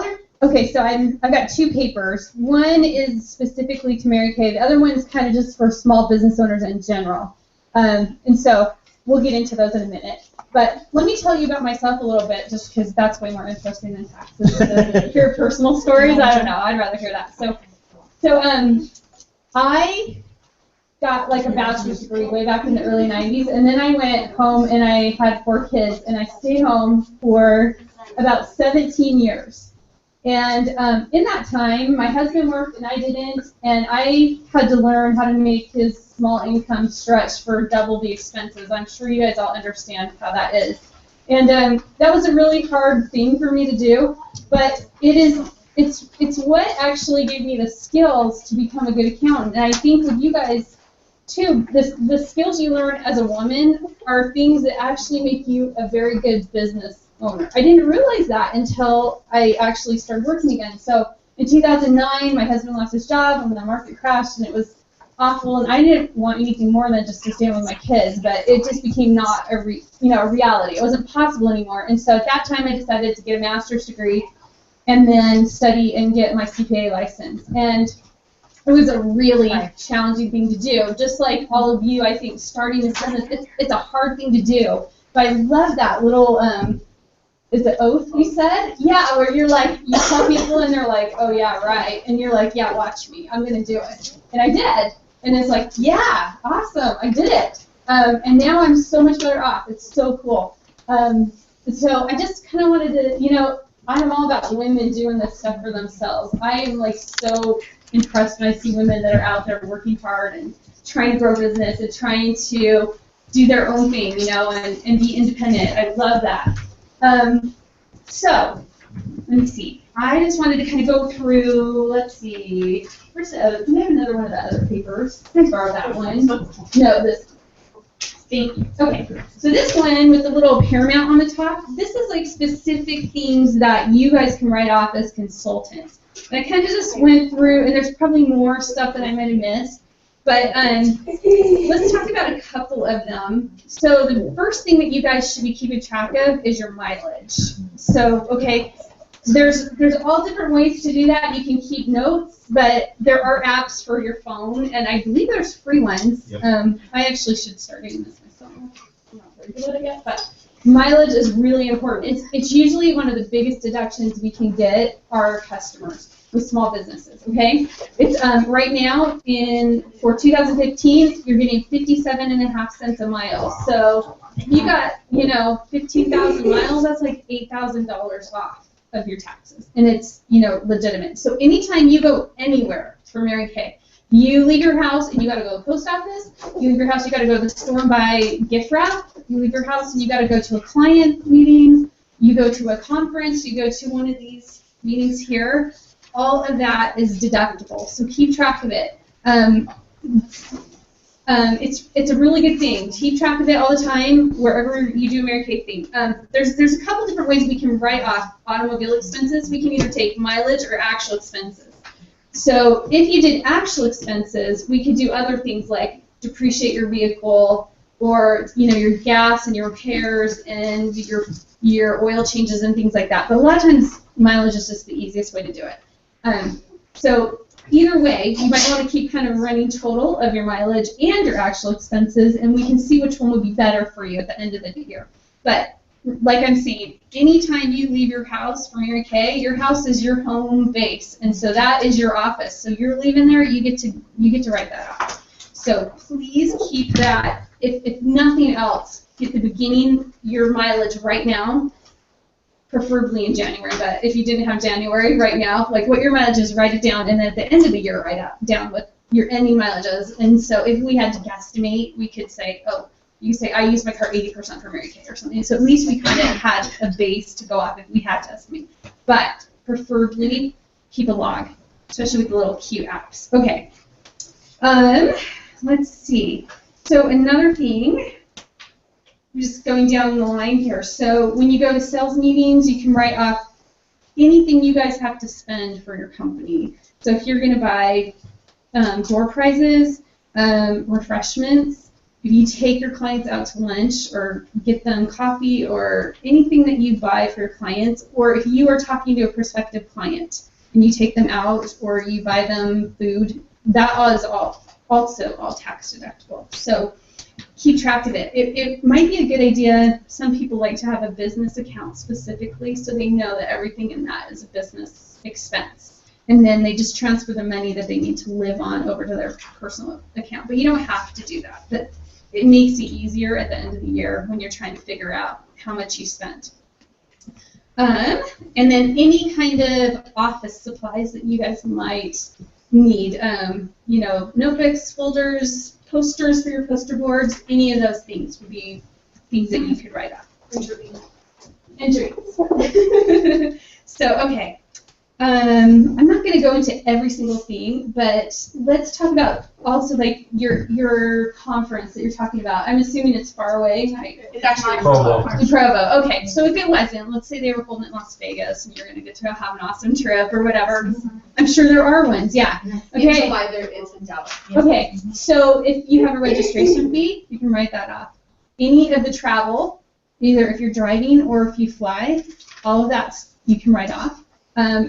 I've got two papers. One is specifically to Mary Kay. The other one is kind of just for small business owners in general. And so we'll get into those in a minute. But let me tell you about myself a little bit, just because that's way more interesting than taxes. To hear personal stories, I don't know. I'd rather hear that. So I got like a bachelor's degree way back in the early 90s, and then I went home and I had 4 kids, and I stayed home for about 17 years. And in that time, my husband worked and I didn't, and I had to learn how to make his small income stretch for double the expenses. I'm sure you guys all understand how that is. And that was a really hard thing for me to do, but it's what actually gave me the skills to become a good accountant. And I think with you guys too, the skills you learn as a woman are things that actually make you a very good business owner. I didn't realize that until I actually started working again. So in 2009, my husband lost his job and the market crashed, and it was awful, and I didn't want anything more than just to stay with my kids, but it just became not a reality. It wasn't possible anymore. And so at that time, I decided to get a master's degree and then study and get my CPA license. And it was a really challenging thing to do. Just like all of you, I think starting this business, it's a hard thing to do. But I love that little, is it oath you said? Yeah, where you're like, you tell people and they're like, oh yeah, right. And you're like, yeah, watch me. I'm going to do it. And I did. And it's like, yeah, awesome, I did it. And now I'm so much better off. It's so cool. So I just kind of wanted to, I'm all about women doing this stuff for themselves. I am like so impressed when I see women that are out there working hard and trying to grow business and trying to do their own thing, and be independent. I love that. So let me see. I just wanted to kind of go through, let's see, where's the other, can I have another one of the other papers? Can I borrow that one? No, this. Thank you. Okay, so this one with the little Paramount on the top, this is like specific things that you guys can write off as consultants. And I kind of just went through, and there's probably more stuff that I might have missed, but let's talk about a couple of them. So the first thing that you guys should be keeping track of is your mileage. So, okay, there's all different ways to do that. You can keep notes, but there are apps for your phone, and I believe there's free ones. Yep. I actually should start doing this myself. I'm not very good at it yet, but mileage is really important. It's usually one of the biggest deductions we can get our customers with small businesses. Okay, it's right now for 2015, you're getting 57.5 cents a mile. So if you got 15,000 miles, that's like $8,000 off of your taxes, and it's legitimate. So anytime you go anywhere for Mary Kay, you leave your house and you got to go to the post office. You leave your house, you got to go to the store and buy gift wrap. You leave your house and you got to go to a client meeting. You go to a conference. You go to one of these meetings here. All of that is deductible, so keep track of it. It's a really good thing. Keep track of it all the time wherever you do a Mary Kay thing. There's a couple different ways we can write off automobile expenses. We can either take mileage or actual expenses. So if you did actual expenses, we could do other things like depreciate your vehicle, or your gas and your repairs and your oil changes and things like that. But a lot of times mileage is just the easiest way to do it. So either way, you might want to keep kind of running total of your mileage and your actual expenses, and we can see which one would be better for you at the end of the year. But like I'm saying, anytime you leave your house for Mary Kay, your house is your home base, and so that is your office. So you're leaving there, you get to write that off. So please keep that. If nothing else, at the beginning, your mileage right now, preferably in January, but if you didn't have January right now, like what your mileage is, write it down, and then at the end of the year, write down what your ending mileage is. And so if we had to guesstimate, we could say, you say, I use my car 80% for Mary Kay or something. So at least we kind of had a base to go off if we had to estimate. But preferably, keep a log, especially with the little cute apps. Okay. Let's see. So another thing, I'm just going down the line here. So when you go to sales meetings, you can write off anything you guys have to spend for your company. So if you're going to buy door prizes, refreshments, if you take your clients out to lunch or get them coffee or anything that you buy for your clients, or if you are talking to a prospective client and you take them out or you buy them food, that is also all tax deductible. So keep track of it. It might be a good idea. Some people like to have a business account specifically so they know that everything in that is a business expense. And then they just transfer the money that they need to live on over to their personal account. But you don't have to do that. But it makes it easier at the end of the year when you're trying to figure out how much you spent. And then any kind of office supplies that you guys might need, notebooks, folders, posters for your poster boards, any of those things would be things that you could write up. And drinks. So, okay. I'm not going to go into every single thing, but let's talk about also like your conference that you're talking about. I'm assuming it's far away. It's actually Provo. Provo. Okay, so if it wasn't, let's say they were holding it in Las Vegas and you're going to get to have an awesome trip or whatever. I'm sure there are ones, yeah. Okay. In July, it's in Dallas. Okay, so if you have a registration fee, you can write that off. Any of the travel, either if you're driving or if you fly, all of that you can write off.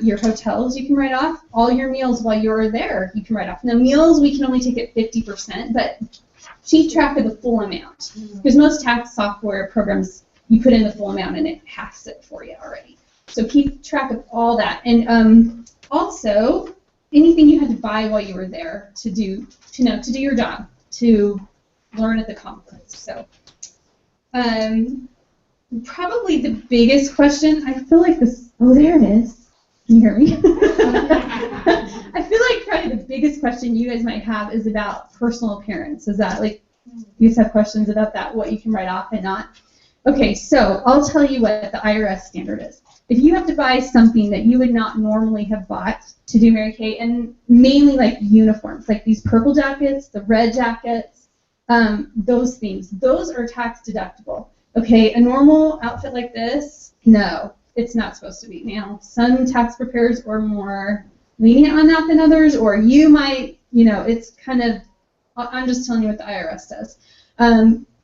Your hotels you can write off. All your meals while you're there you can write off. Now meals we can only take at 50%, but keep track of the full amount. Because most tax software programs, you put in the full amount and it hacks it for you already. So keep track of all that. And also, anything you had to buy while you were there to do your job, to learn at the conference. So probably the biggest question, I feel like this, there it is. Can you hear me? I feel like probably the biggest question you guys might have is about personal appearance. Is that like, you guys have questions about that, what you can write off and not? Okay, so I'll tell you what the IRS standard is. If you have to buy something that you would not normally have bought to do Mary Kay, and mainly like uniforms, like these purple jackets, the red jackets, those things, those are tax deductible. Okay, a normal outfit like this, no. It's not supposed to be. Now, some tax preparers are more lenient on that than others, or you might, it's kind of, I'm just telling you what the IRS says.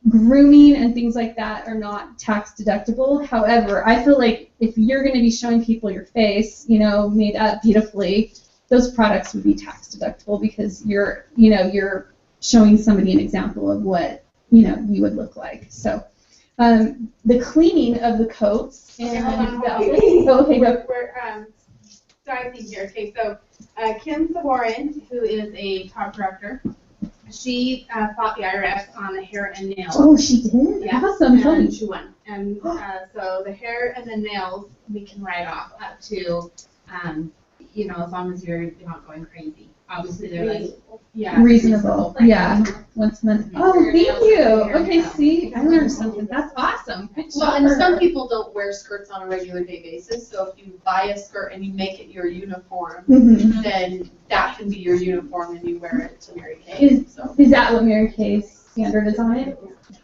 Grooming and things like that are not tax deductible. However, I feel like if you're going to be showing people your face, made up beautifully, those products would be tax deductible because you're showing somebody an example of what, you would look like. So, the cleaning of the coats and Hold on. okay, go. We're diving here. Okay, so Kim Saborin, who is a top director, she fought the IRS on the hair and nails. Oh, she did? Yeah, Awesome. Tell and me. she won. And so the hair and the nails we can write off up to, as long as you're not going crazy. Obviously, they're like, Reasonable. Yeah. Once a month. Oh, thank you. Okay, Yeah. see, I learned something. That's awesome. Good Well, job. and some people don't wear skirts on a regular day basis, so if you buy a skirt and you make it your uniform, Mhm. then that can be your uniform and you wear it to Mary Kay. Is, So, is that what Mary Kay's standard is on it?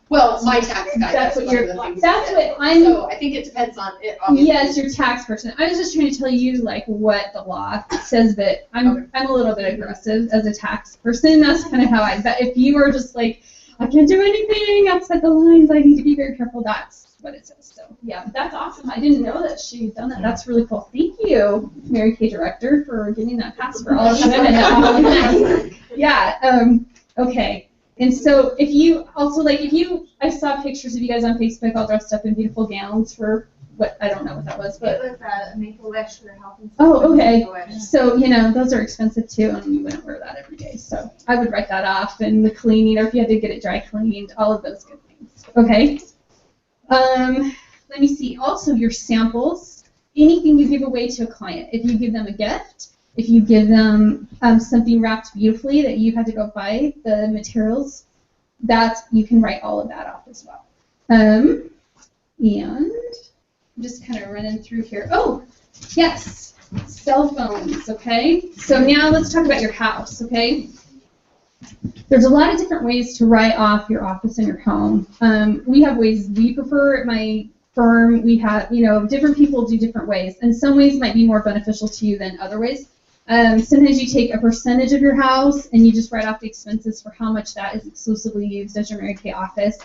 well, my tax guy, That's that's what one you're- of the things. that's he what did. I'm- So I think it depends on it, obviously. Yes, your tax person. I was just trying to tell you like what the law says, but I'm a little bit aggressive as a tax person. That's kind of how but if you are just like, I can't do anything outside the lines, I need to be very careful, that's what it says. So yeah, but that's awesome. I didn't know that she'd done that. That's really cool. Thank you, Mary Kay Director, for getting that pass for all of you women. Yeah, okay. And so if you also I saw pictures of you guys on Facebook all dressed up in beautiful gowns for what, I don't know what that was, but. It was Make-A-Wish for Health and Safety. Oh, okay. Make-A-Wish. So, those are expensive too, and you wouldn't wear that every day. So I would write that off, and the cleaning, or if you had to get it dry cleaned, all of those good things. Okay. Let me see. Also, your samples, anything you give away to a client. If you give them a gift, if you give them something wrapped beautifully that you had to go buy, the materials, you can write all of that off as well. And I'm just kind of running through here. Oh, yes, cell phones, okay? So now let's talk about your house, okay? There's a lot of different ways to write off your office and your home. We have ways we prefer at my firm. We have, different people do different ways, and some ways might be more beneficial to you than other ways. Sometimes you take a percentage of your house and you just write off the expenses for how much that is exclusively used as your Mary Kay office,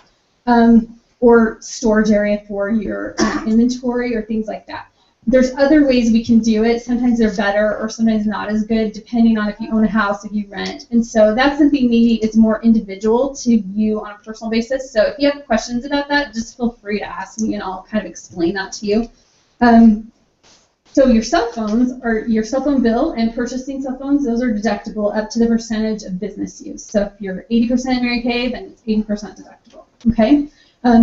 or storage area for your inventory or things like that. There's other ways we can do it. Sometimes they're better or sometimes not as good, depending on if you own a house, if you rent. And so that's something maybe it's more individual to you on a personal basis. So if you have questions about that, just feel free to ask me and I'll kind of explain that to you. So your cell phones, or your cell phone bill and purchasing cell phones, those are deductible up to the percentage of business use. So if you're 80% Mary Kay, then it's 80% deductible. Okay.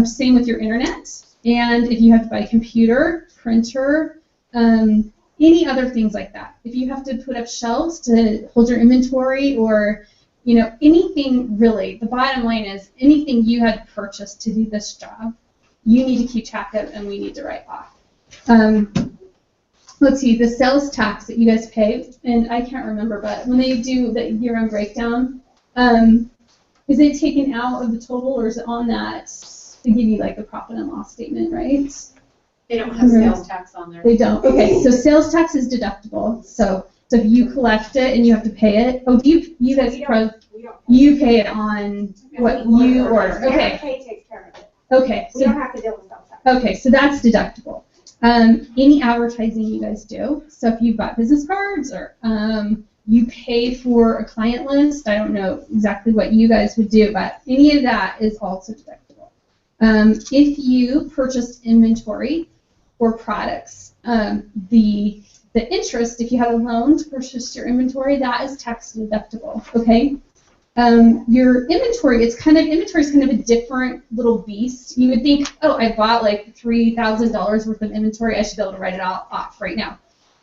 Same with your internet. And if you have to buy a computer, printer, any other things like that. If you have to put up shelves to hold your inventory, or anything really, the bottom line is anything you had purchased to do this job, you need to keep track of and we need to write off. Let's see, the sales tax that you guys pay, and I can't remember, but when they do the year-end breakdown, is it taken out of the total, or is it on that to give you like a profit and loss statement, right? They don't have sales tax on there. They don't. Okay, so sales tax is deductible. So if you collect it and you have to pay it, you guys you pay it on what you order. Okay. Pay takes care of it. Okay. We don't have to deal with sales tax. Okay, so that's deductible. Any advertising you guys do. So if you've got business cards or you pay for a client list, I don't know exactly what you guys would do, but any of that is also deductible. If you purchased inventory or products, the interest, if you have a loan to purchase your inventory, that is tax deductible. Okay. Your inventory is kind of a different little beast. You would think, oh, I bought like $3,000 worth of inventory, I should be able to write it all off right now.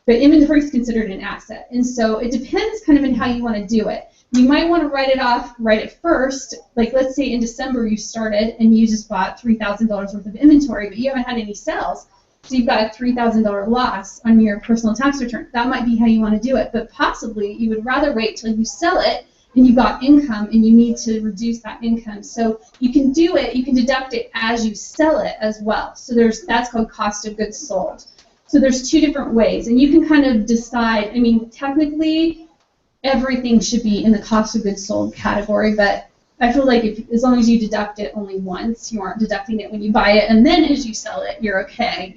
But inventory is considered an asset, and so it depends kind of on how you want to do it. You might want to write it off right at first. Like let's say in December you started and you just bought $3,000 worth of inventory, but you haven't had any sales. So you've got a $3,000 loss on your personal tax return. That might be how you want to do it, but possibly you would rather wait till you sell it and you've got income and you need to reduce that income. So you can do it, you can deduct it as you sell it as well. So that's called cost of goods sold. So there's two different ways, and you can kind of decide, I mean, technically everything should be in the cost of goods sold category, but I feel like as long as you deduct it only once, you aren't deducting it when you buy it, and then as you sell it, you're okay,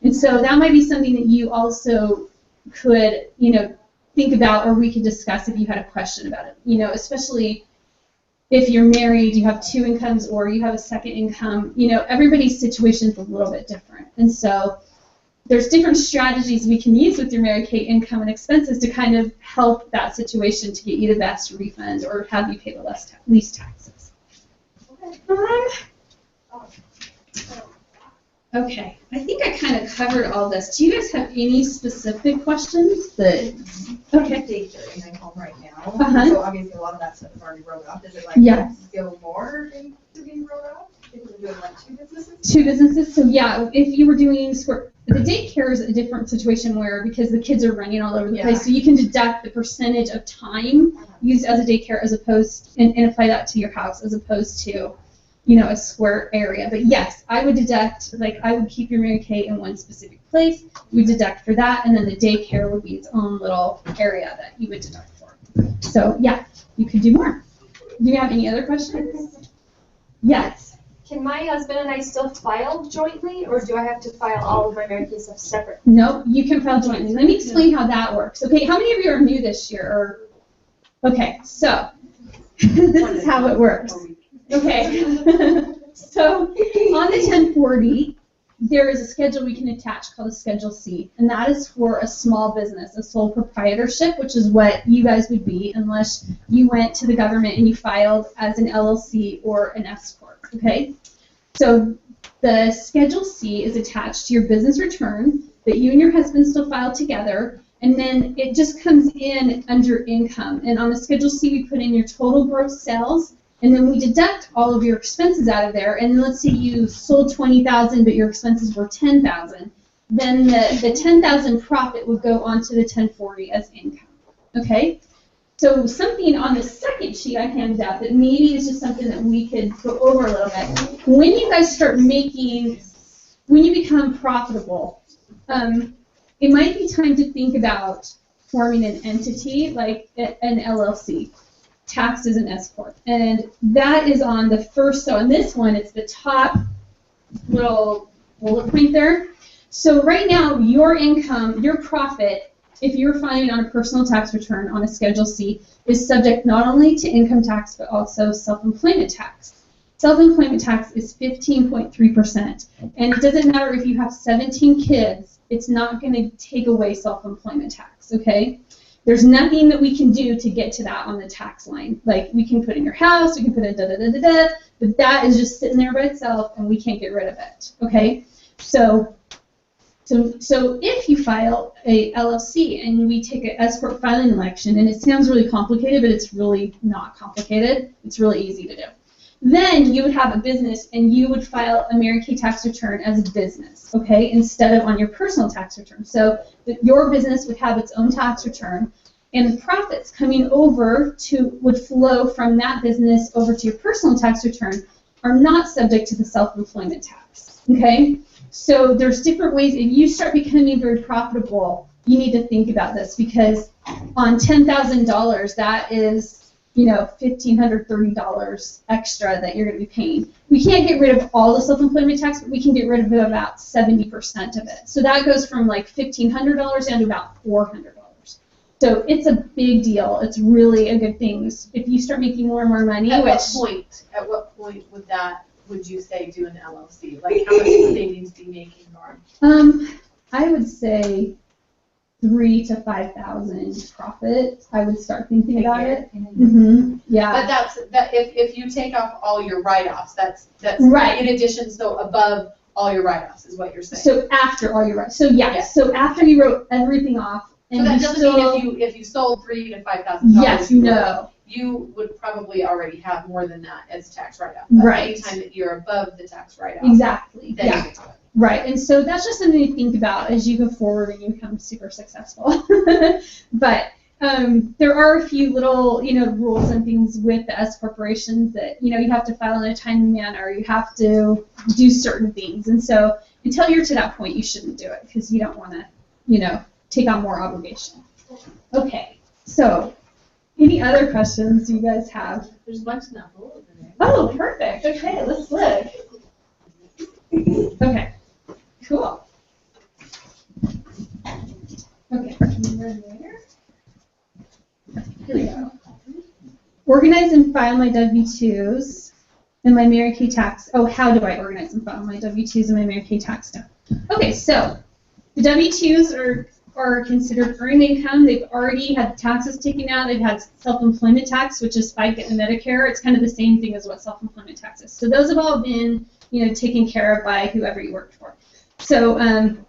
And so that might be something that you also could, think about, or we could discuss if you had a question about it. Especially if you're married, you have 2 incomes, or you have a second income. You know, everybody's situation is a little bit different. And so there's different strategies we can use with your Mary Kay income and expenses to kind of help that situation to get you the best refund or have you pay the least taxes. Okay, I think I kind of covered all this. Do you guys have any specific questions that? Okay. Daycare in my home right now. Uh-huh. So obviously a lot of that stuff is already wrote up. Is it like Yes. go more into being wrote up? If we're doing like 2 businesses? 2 businesses. So yeah, if you were doing the daycare is a different situation where because the kids are running all over the place, so you can deduct the percentage of time used as a daycare as opposed and apply that to your house as opposed to, you know, a square area. But yes, I would deduct, like I would keep your Mary Kay in one specific place. You would deduct for that, and then the daycare would be its own little area that you would deduct for. So yeah, you could do more. Do you have any other questions? Yes. Can my husband and I still file jointly, or do I have to file all of my Mary Kay stuff separate? No, you can file jointly. Let me explain how that works. Okay, how many of you are new this year? Okay, so this is how it works. Okay, so on the 1040, there is a schedule we can attach called a Schedule C, and that is for a small business, a sole proprietorship, which is what you guys would be unless you went to the government and you filed as an LLC or an S Corp, okay? So the Schedule C is attached to your business return that you and your husband still file together, and then it just comes in under income. And on the Schedule C, we put in your total gross sales, and then we deduct all of your expenses out of there. And let's say you sold $20,000, but your expenses were $10,000. Then the $10,000 profit would go onto the 1040 as income. Okay? So something on the second sheet I handed out that maybe is just something that we could go over a little bit. When you guys start making, when you become profitable, it might be time to think about forming an entity like an LLC. Taxed as an S Corp. And that is on the first, so on this one, it's the top little bullet point there. So right now, your income, your profit, if you're filing on a personal tax return on a Schedule C, is subject not only to income tax, but also self-employment tax. Self-employment tax is 15.3%. And it doesn't matter if you have 17 kids, it's not going to take away self-employment tax, okay? There's nothing that we can do to get to that on the tax line. Like, we can put in your house, we can put in da-da-da-da-da, but that is just sitting there by itself, and we can't get rid of it, okay? So if you file a LLC and we take an S Corp filing election, and it sounds really complicated, but it's really not complicated. It's really easy to do. Then you would have a business, and you would file a Mary Kay tax return as a business, okay, instead of on your personal tax return. So your business would have its own tax return, and the profits coming over would flow from that business over to your personal tax return are not subject to the self-employment tax, okay? So there's different ways. If you start becoming very profitable, you need to think about this, because on $10,000, that is, you know, $1,530 extra that you're going to be paying. We can't get rid of all the self-employment tax, but we can get rid of about 70% of it. So that goes from like $1,500 down to about $400. So it's a big deal. It's really a good thing. If you start making more and more money, At what point would you say do an LLC? Like, how much would they need to be making, Norm? I would say 3,000 to 5,000 profit. I would start thinking about it. Mm-hmm. Yeah. But if you take off all your write-offs, that's right. In addition, so above all your write-offs is what you're saying. So after all your write-offs. So yeah. So after you wrote everything off, and so that doesn't mean if you sold $3,000 to $5,000. Yes, no. You would probably already have more than that as tax write-off. Right. Anytime that you're above the tax write-off. Exactly. Then yeah. you get to it. Right, and so that's just something to think about as you go forward and you become super successful. But there are a few little, rules and things with the S corporations that, you have to file in a timely manner. You have to do certain things, and so until you're to that point, you shouldn't do it because you don't want to, take on more obligation. Okay, so any other questions do you guys have? There's a bunch of that over there. Oh, perfect. Okay, let's look. Okay. Cool. Okay. Here we go. organize and file my W-2s and my Mary Kay tax. Oh, how do I organize and file my W-2s and my Mary Kay tax stuff? Okay, so the W-2s are considered earned income. They've already had taxes taken out. They've had self-employment tax, which is FICA and Medicare. It's kind of the same thing as what self-employment tax is. So those have all been, taken care of by whoever you worked for. So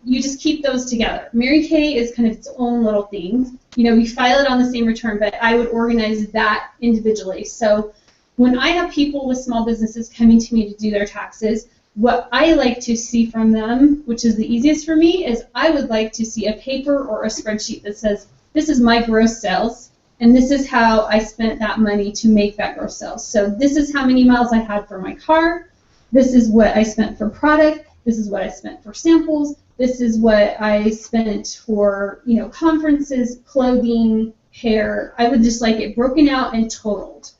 you just keep those together. Mary Kay is kind of its own little thing. We file it on the same return, but I would organize that individually. So when I have people with small businesses coming to me to do their taxes, what I like to see from them, which is the easiest for me, is I would like to see a paper or a spreadsheet that says, this is my gross sales, and this is how I spent that money to make that gross sales. So this is how many miles I had for my car. This is what I spent for product. This is what I spent for samples. This is what I spent for, conferences, clothing, hair. I would just like it broken out and totaled.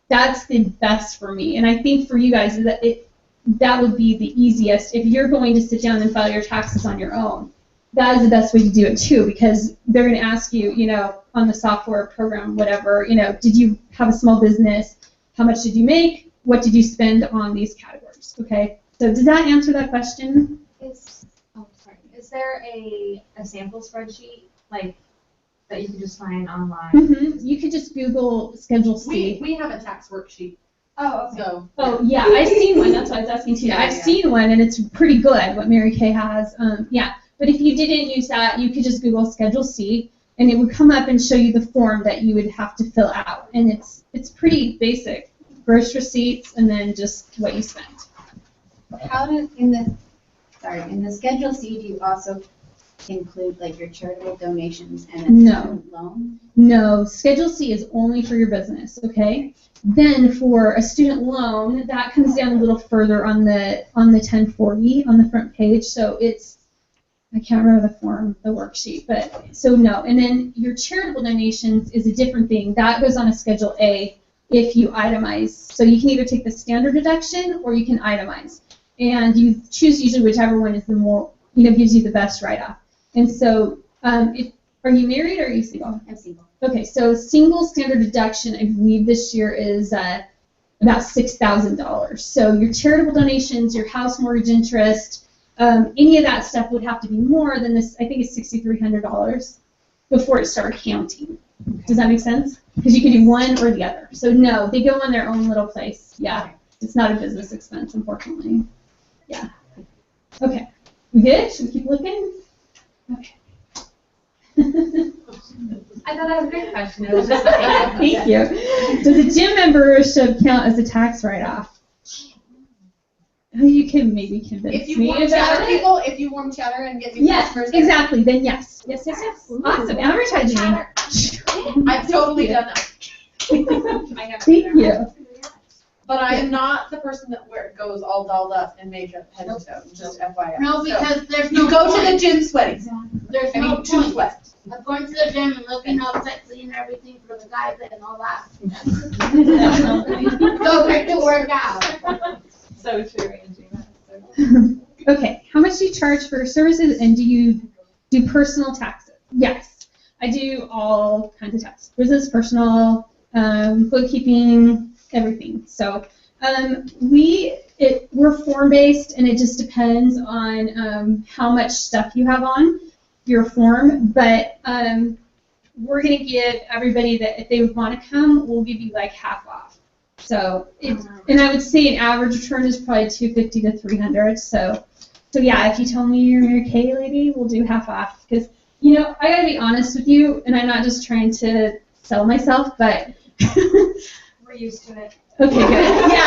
That's the best for me. And I think for you guys that would be the easiest. If you're going to sit down and file your taxes on your own, that is the best way to do it too, because they're going to ask you, on the software program, whatever, did you have a small business? How much did you make? What did you spend on these categories? Okay. So does that answer that question? Is there a sample spreadsheet that you can just find online? Mm-hmm. You could just Google Schedule C. We have a tax worksheet. Oh, okay. So. Oh yeah, I've seen one. That's why I was asking too. I've seen one, and it's pretty good. What Mary Kay has. But if you didn't use that, you could just Google Schedule C, and it would come up and show you the form that you would have to fill out, and it's pretty basic. Gross receipts, and then just what you spent. How does in the Schedule C, do you also include your charitable donations and a student loan? No, Schedule C is only for your business, okay? Then for a student loan, that comes down a little further on the 1040 on the front page. So I can't remember the form, the worksheet, but so no. And then your charitable donations is a different thing. That goes on a Schedule A if you itemize. So you can either take the standard deduction or you can itemize. And you choose usually whichever one is the more, gives you the best write-off. And so, are you married or are you single? I'm single. Okay, so single standard deduction, I believe this year is about $6,000. So your charitable donations, your house mortgage interest, any of that stuff would have to be more than this. I think it's $6,300 before it started counting. Does that make sense? Because you can do one or the other. So no, they go on their own little place. Yeah, it's not a business expense, unfortunately. Yeah. Okay. We good? Should we keep looking? Okay. I thought that was a great question. It was just Thank you. Does a gym membership count as a tax write-off? Oh, you can maybe convince If you me warm about chatter it. people, if you warm chatter and get new customers. Exactly. Then yes. Yes. Awesome. Advertising. I've totally done that. Thank you. But I am not the person that goes all dolled up and makeup head to toe, just FYI. No, because So, there's no you go point. to the gym sweating. There's I no mean, too point sweat. of going to the gym and looking all sexy and everything for the guys and all that. Go there to work out. So true, Angie. Okay. How much do you charge for services, and do you do personal taxes? Yes, I do all kinds of taxes: business, personal, bookkeeping, everything. So we're form-based, and it just depends on how much stuff you have on your form. But we're going to give everybody that if they would want to come, we'll give you half off. So and I would say an average return is probably $250 to $300. So yeah, if you tell me you're a Mary Kay lady, we'll do half off. Because I got to be honest with you, and I'm not just trying to sell myself, but We're used to it. okay, good. Yeah.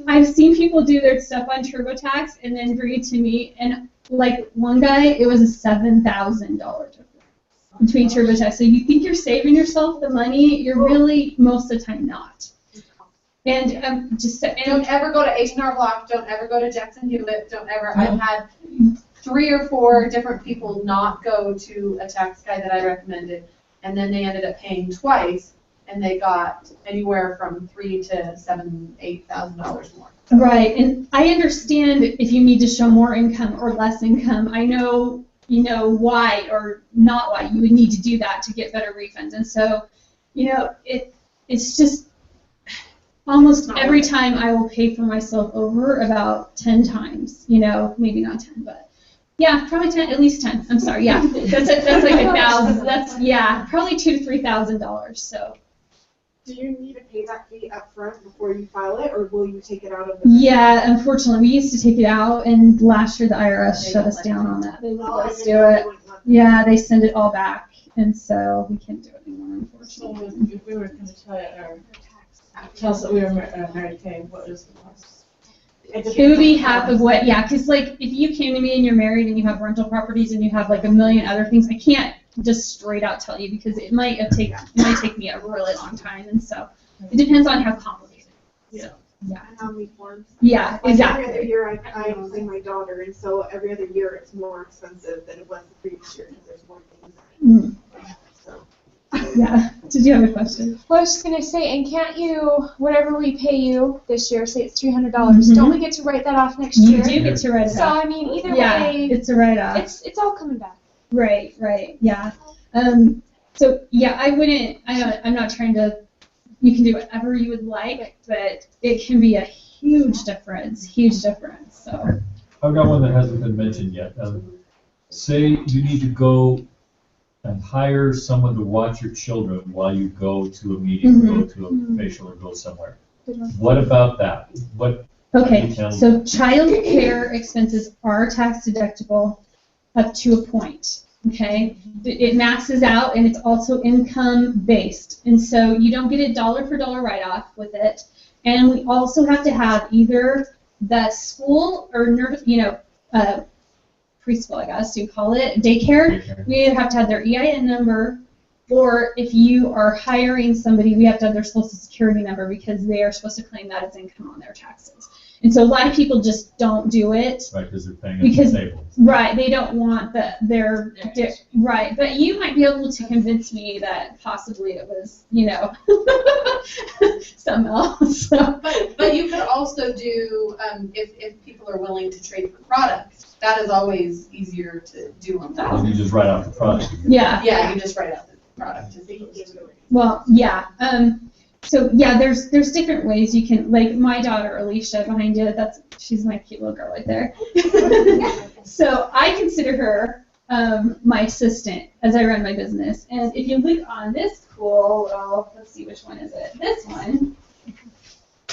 I've seen people do their stuff on TurboTax and then bring it to me, and one guy, it was a $7,000 difference between TurboTax. So you think you're saving yourself the money, you're really most of the time not. And Don't ever go to H&R Block. Don't ever go to Jackson Hewitt. Don't ever. I've had 3 or 4 different people not go to a tax guy that I recommended, and then they ended up paying twice, and they got anywhere from $3,000 to $7,000, $8,000 more. Right, and I understand if you need to show more income or less income. I know why or not why you would need to do that to get better refunds. And so, it's just almost every time I will pay for myself over about 10 times, maybe not 10, but yeah, probably 10, at least 10. I'm sorry, yeah. That's like $1,000. That's, probably $2,000 to $3,000, so. Do you need to pay that fee up front before you file it, or will you take it out of the? Yeah, unfortunately, we used to take it out, and last year the IRS shut us down on that. They wouldn't let us do it. Yeah, they send it all back, and so we can't do it anymore, unfortunately. So if we were going to tell us that we were Mary Kay, what is the cost? It would be half of what, because like if you came to me and you're married and you have rental properties and you have like a million other things, I can't just straight out tell you because it might take me a really long time, and so it depends on how complicated. Yeah. Yeah. And how many forms? Yeah, exactly. Every other year I bring my daughter, and so every other year it's more expensive than it was the previous year because there's more things. So. Yeah. Did you have a question? Well, I was just gonna say, and can't you, whatever we pay you this year, say it's $300, don't we get to write that off next year? You do get to write it off. So I mean, either way, it's a write-off. It's all coming back. Right, yeah. So yeah, I'm not trying to, you can do whatever you would like, but it can be a huge difference, so. I've got one that hasn't been mentioned yet. Say you need to go and hire someone to watch your children while you go to a meeting, go to a facial, or go somewhere. What about that? Okay, so child care expenses are tax deductible up to a point. Okay, it maxes out, and it's also income based, and so you don't get a dollar for dollar write-off with it. And we also have to have either the school or preschool, I guess you call it, daycare. We either have to have their EIN number, or if you are hiring somebody, we have to have their social security number because they are supposed to claim that as income on their taxes. And so a lot of people just don't do it. Right, because they're paying as disabled. Right, they don't want right. But you might be able to convince me that possibly it was, something else. So. But you could also do, if people are willing to trade for products, that is always easier to do on that. You just write out the product. Yeah, you just write out the product. Well, yeah. So yeah, there's different ways you can, like my daughter Alicia behind you, she's my cute little girl right there. So I consider her my assistant as I run my business. And if you click on this cool little, let's see which one is it, this one,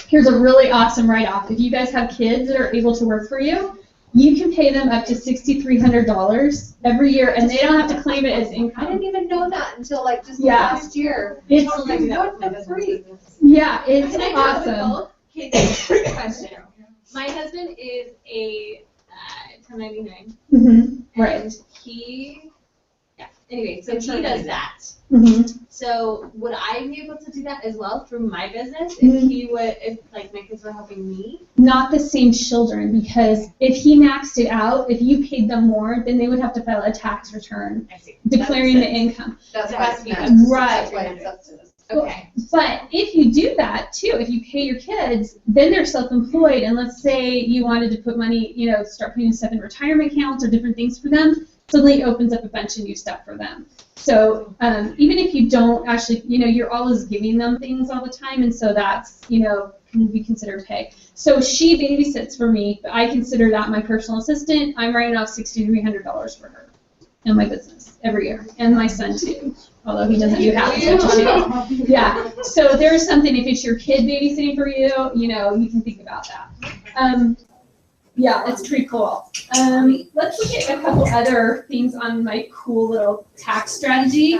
here's a really awesome write-off. If you guys have kids that are able to work for you, you can pay them up to $6,300 every year, and they don't have to claim it as income. I didn't even know that until like just last year. It's free. Yeah, it's Can I awesome. Okay, question. My husband is a 1099. Right. And he, anyway, so he does that. So would I be able to do that as well through my business if like my kids were helping me? Not the same children, because if he maxed it out, if you paid them more, then they would have to file a tax return declaring the income. That's why it's right. That's why it's up to us. Okay. But if you do that too, if you pay your kids, then they're self-employed, and let's say you wanted to put money, start putting stuff in retirement accounts or different things for them, suddenly it opens up a bunch of new stuff for them. So even if you don't actually, you're always giving them things all the time, and so that's, can be considered pay. So she babysits for me, but I consider that my personal assistant. I'm writing off $6,300 for her in my business every year, and my son too, although he doesn't do half as much as she. Yeah, so there's something, if it's your kid babysitting for you, you can think about that. Yeah, it's pretty cool. Let's look at a couple other things on my cool little tax strategy.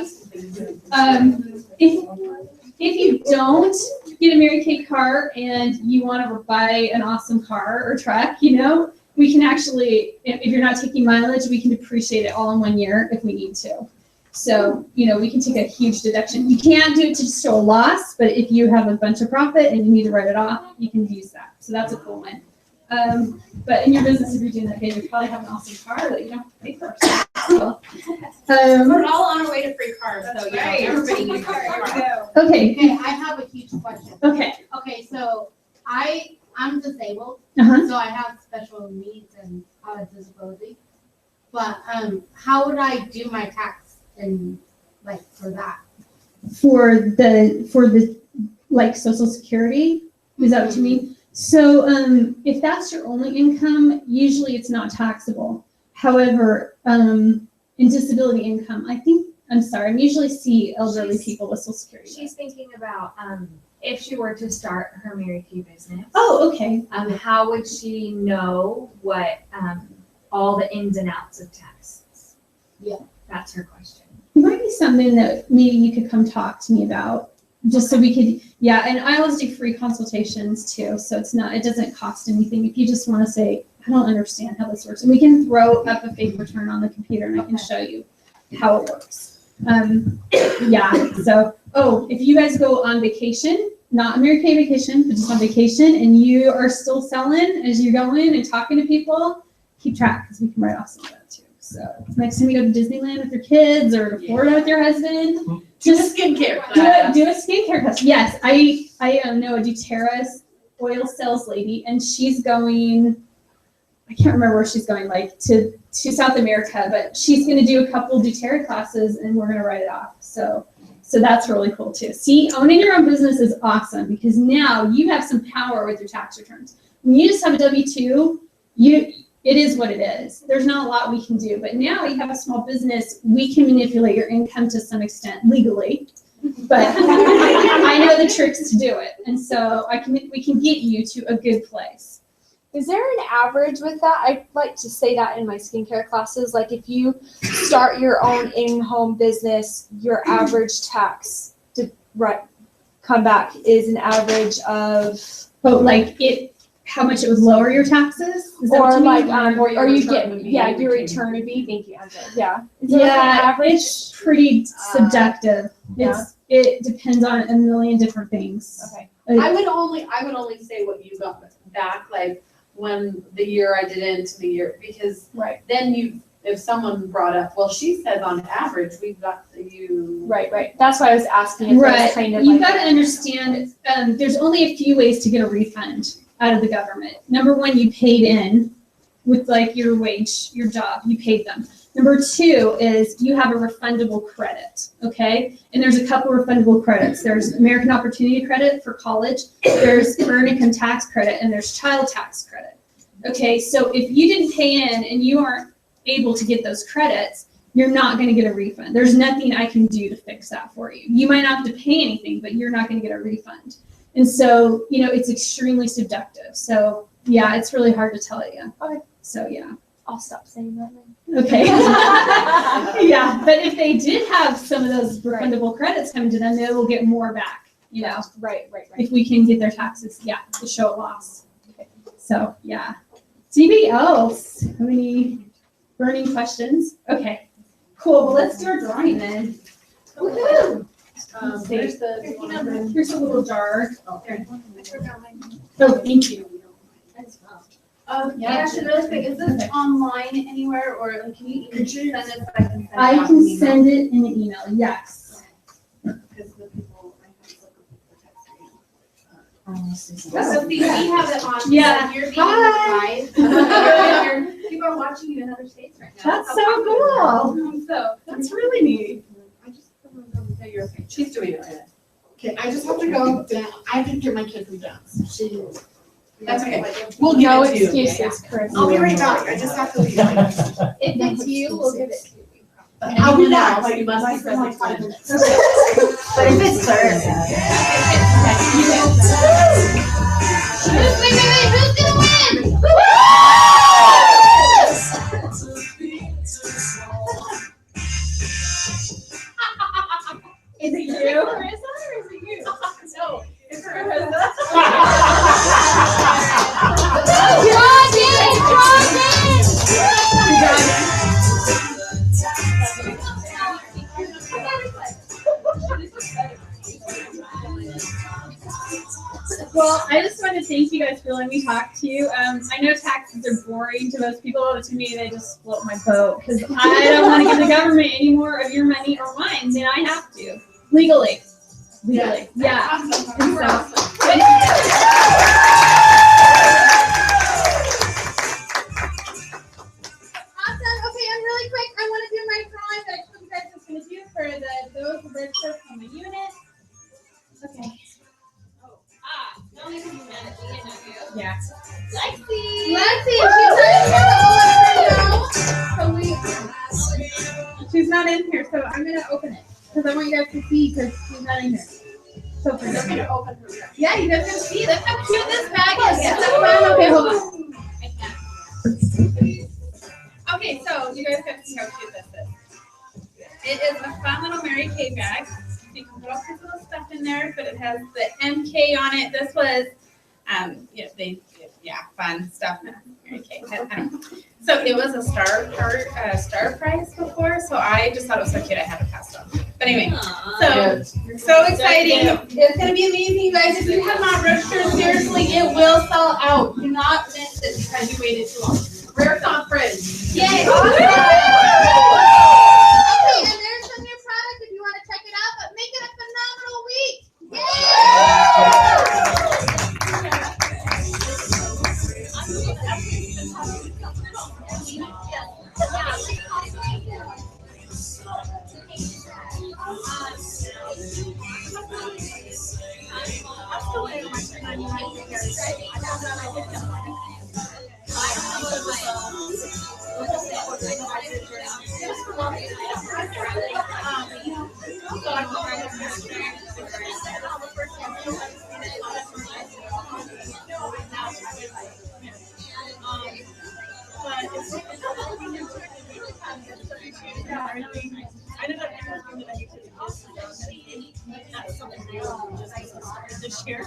If you don't get a Mary Kay car and you want to buy an awesome car or truck, we can actually, if you're not taking mileage, we can depreciate it all in 1 year if we need to. So, we can take a huge deduction. You can't do it to show a loss, but if you have a bunch of profit and you need to write it off, you can use that. So that's a cool one. But in your business, if you're doing that, you probably have an awesome car that you don't have to pay for. So, we're all on our way to free cars, so everybody needs a free car. Okay. Okay, I have a huge question. Okay. Okay, so I'm disabled, Uh-huh. so I have special needs and disability. but how would I do my tax and like for that? For the like Social Security, is that what you mean? So if that's your only income, usually it's not taxable. However, in disability income, I usually see elderly people with Social Security. She's thinking about if she were to start her Mary Kay business. Oh, okay. How would she know what all the ins and outs of taxes? Yeah. That's her question. It might be something that maybe you could come talk to me about, just so we could, and I always do free consultations too, so it doesn't cost anything. If you just want to say, I don't understand how this works, and we can throw up a fake return on the computer and I can show you how it works. If you guys go on vacation, not a Mary Kay vacation, but just on vacation, and you are still selling as you're going and talking to people, keep track, because we can write off some of that too. So next time you go to Disneyland with your kids or to Florida with your husband, Do a skincare class. Do a skincare class. Yes, I know a doTERRA oil sales lady, and she's going, I can't remember where she's going, like to South America, but she's going to do a couple doTERRA classes and we're going to write it off. So that's really cool too. See, owning your own business is awesome because now you have some power with your tax returns. When you just have a W-2, it is what it is. There's not a lot we can do, but now you have a small business, we can manipulate your income to some extent legally, but I know the tricks to do it. And so we can get you to a good place. Is there an average with that? I like to say that in my skincare classes. Like if you start your own in-home business, your average tax to come back is an average of how much it would lower your taxes? Is that or what you like mean? or you get your return would be. Thank you, Angela. Yeah. Is there Yeah, like an average? it's pretty subjective. It depends on a million different things. Okay. I would only say what you got back, like when the year I did into the year, because then if someone brought up, well, she says on average we've got you. Right. That's why I was asking. If there's kind of You got to understand, there's only a few ways to get a refund out of the government. Number one, you paid in with like your wage, your job, you paid them. Number two is you have a refundable credit, okay? And there's a couple refundable credits. There's American Opportunity Credit for college, there's Earned Income Tax Credit, and there's Child Tax Credit. Okay, so if you didn't pay in and you aren't able to get those credits, you're not going to get a refund. There's nothing I can do to fix that for you. You might not have to pay anything, but you're not going to get a refund. And so, it's extremely subjective. So, yeah, it's really hard to tell you. Okay. So, yeah. I'll stop saying that then. Okay. Yeah, but if they did have some of those refundable credits coming to them, they will get more back, Right. if we can get their taxes, to show a loss. Okay. So, yeah. So anybody else have any burning questions? Okay, cool. Well, let's do our drawing then. Woohoo! Here's Here's a little jar. Oh, thank you. Actually, really quick, is this online anywhere, or can you send it so I can send it I out can an email? send it in an email, yes. Because the people, so we have it on. Yeah. You're being Hi. live. People are watching you in other states right now. That's so cool. So That's really neat. She's doing it right. Okay, I just have to go down. I have to get my kid from dance. That's okay. We'll give No it to you. excuses, Chris. I'll be right back. I just have to leave. If it's you, we'll give it to you. I'll be back. You must be in like present. 5 minutes. But if it's Thursday. Wait, who's gonna win? Is it you, Carissa, or is it you? No, it's Well, I just want to thank you guys for letting me talk to you. I know taxes are boring to most people, but to me, they just float my boat because I don't want to give the government any more of your money or mine than I have to legally. Yeah. And so, Awesome. Okay, I'm really quick, I want to do my drawing that I told you guys I was going to do for those who register from the unit. Okay. Don't even manage to get you. Yeah. Lexi! Lexi, she's not in here, so I'm going to open it. Because I want you guys to see, because she's not in here. So for You're gonna open her. yeah, you guys can see. That's how cute this bag is. Yes, that's fun. Okay, hold on. Okay, so you guys got to see how cute this is. It is a fun little Mary Kay bag. You can put all kinds of little stuff in there, but it has the MK on it. This was, fun stuff. Mary Kay. I don't know. So it was a star prize before, so I just thought it was so cute I had to pass it on. But anyway, so exciting. It's going to be amazing, you guys. If you have not registered, seriously, it will sell out. Do not miss it because you waited too long. Rare conference. Yay! Awesome! Okay, and there's some new product if you want to check it out, but make it a phenomenal week. This year.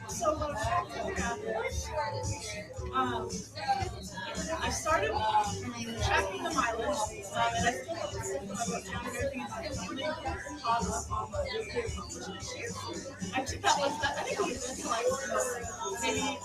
So I started tracking the mileage, and I still have to sit about everything I took that list. I think it was like maybe.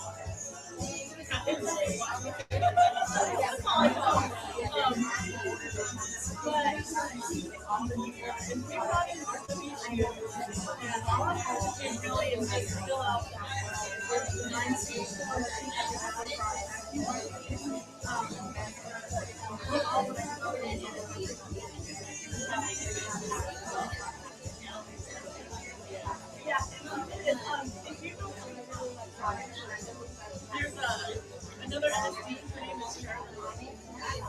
Another NSD, her name is Sharon.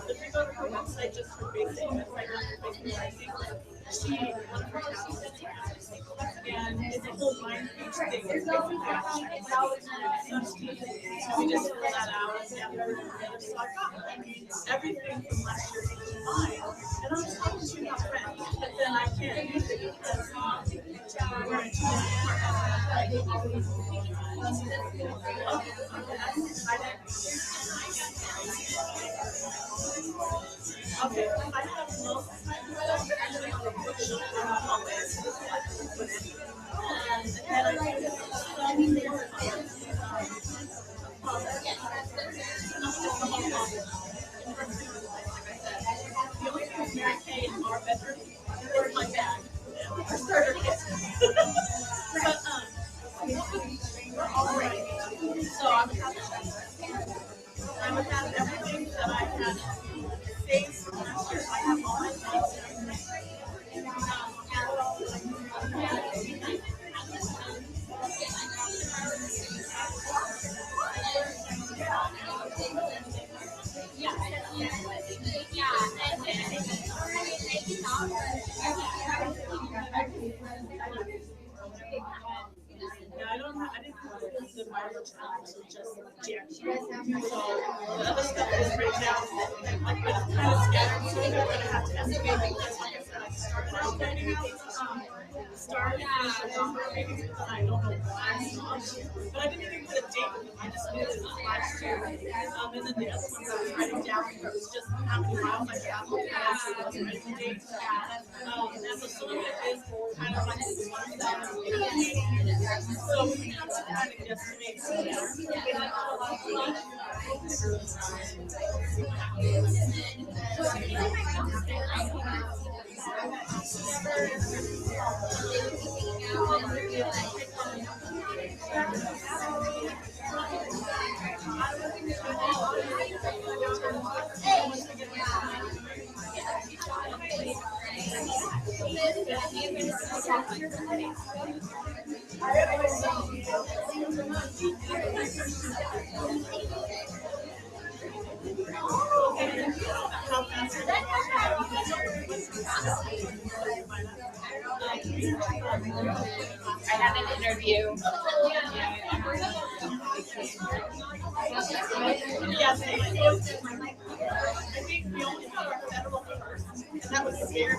If you go to her website just for basic, it's like basic pricing. She, one of her tasks and it's a whole line page thing. There's nothing so we just fill that out and together. So I got everything from last year into mine. And I'm just talking to my friend, but then I can't use it because we're in two Okay, I have no actually on the bookshelf in my office. And then I can get some more the only thing is Mary Kay in our bedroom or in my bag. Our starter kit. But we're all ready. So I would have everything that I had saved from last year. I have all my things. I didn't have the mileage until just January. So the other stuff is right now, like, kind of scattered, so they're going to have to estimate because, like I said, I started out planning out maybe because I don't know why so much, but I didn't even put a date with them. I just knew it was last year. And then the other ones I was writing down, it was just how many miles I traveled, and actually wasn't writing dates. And so some of it is kind of like the ones that, you know what I mean? So we have to kind of guesstimate some of that. I had an interview. Yes, I think we only got our federal first, and that was scared.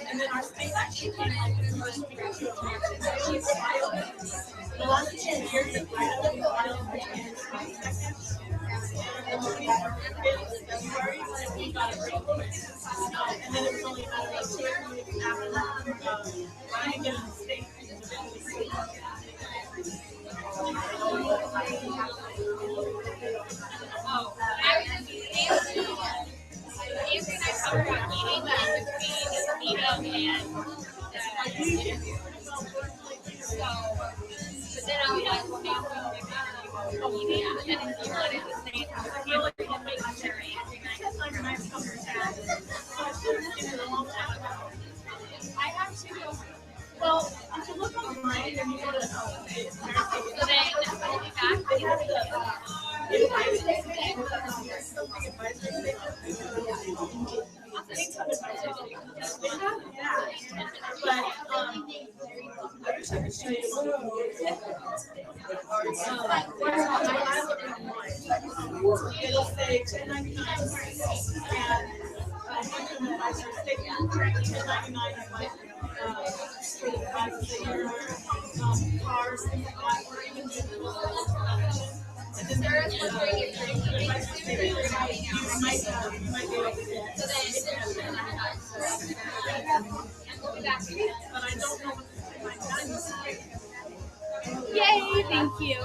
And then our state actually came like the first week or two of March. The last 2 years of Idaho, in second. And then we February, and we got a break. And then it was only about 2 weeks after I get in the state. Nancy and I talked about meeting between this meeting and the interview. So, but then I was like, well, maybe we'll make a meeting, and then if you wanted to stay and have a meal, we can make sure I actually, well, if you look online and you go to so then I'll be back. they have something advisory statement. They have that, but I wish I could show you. It'll say 1099 and advisory statement. 1099 is like for the prices that you're cars, things like that, or even and then there is one where you're drinking advisory statement. You might be able to get it. But I don't know what to say. Yay, thank you.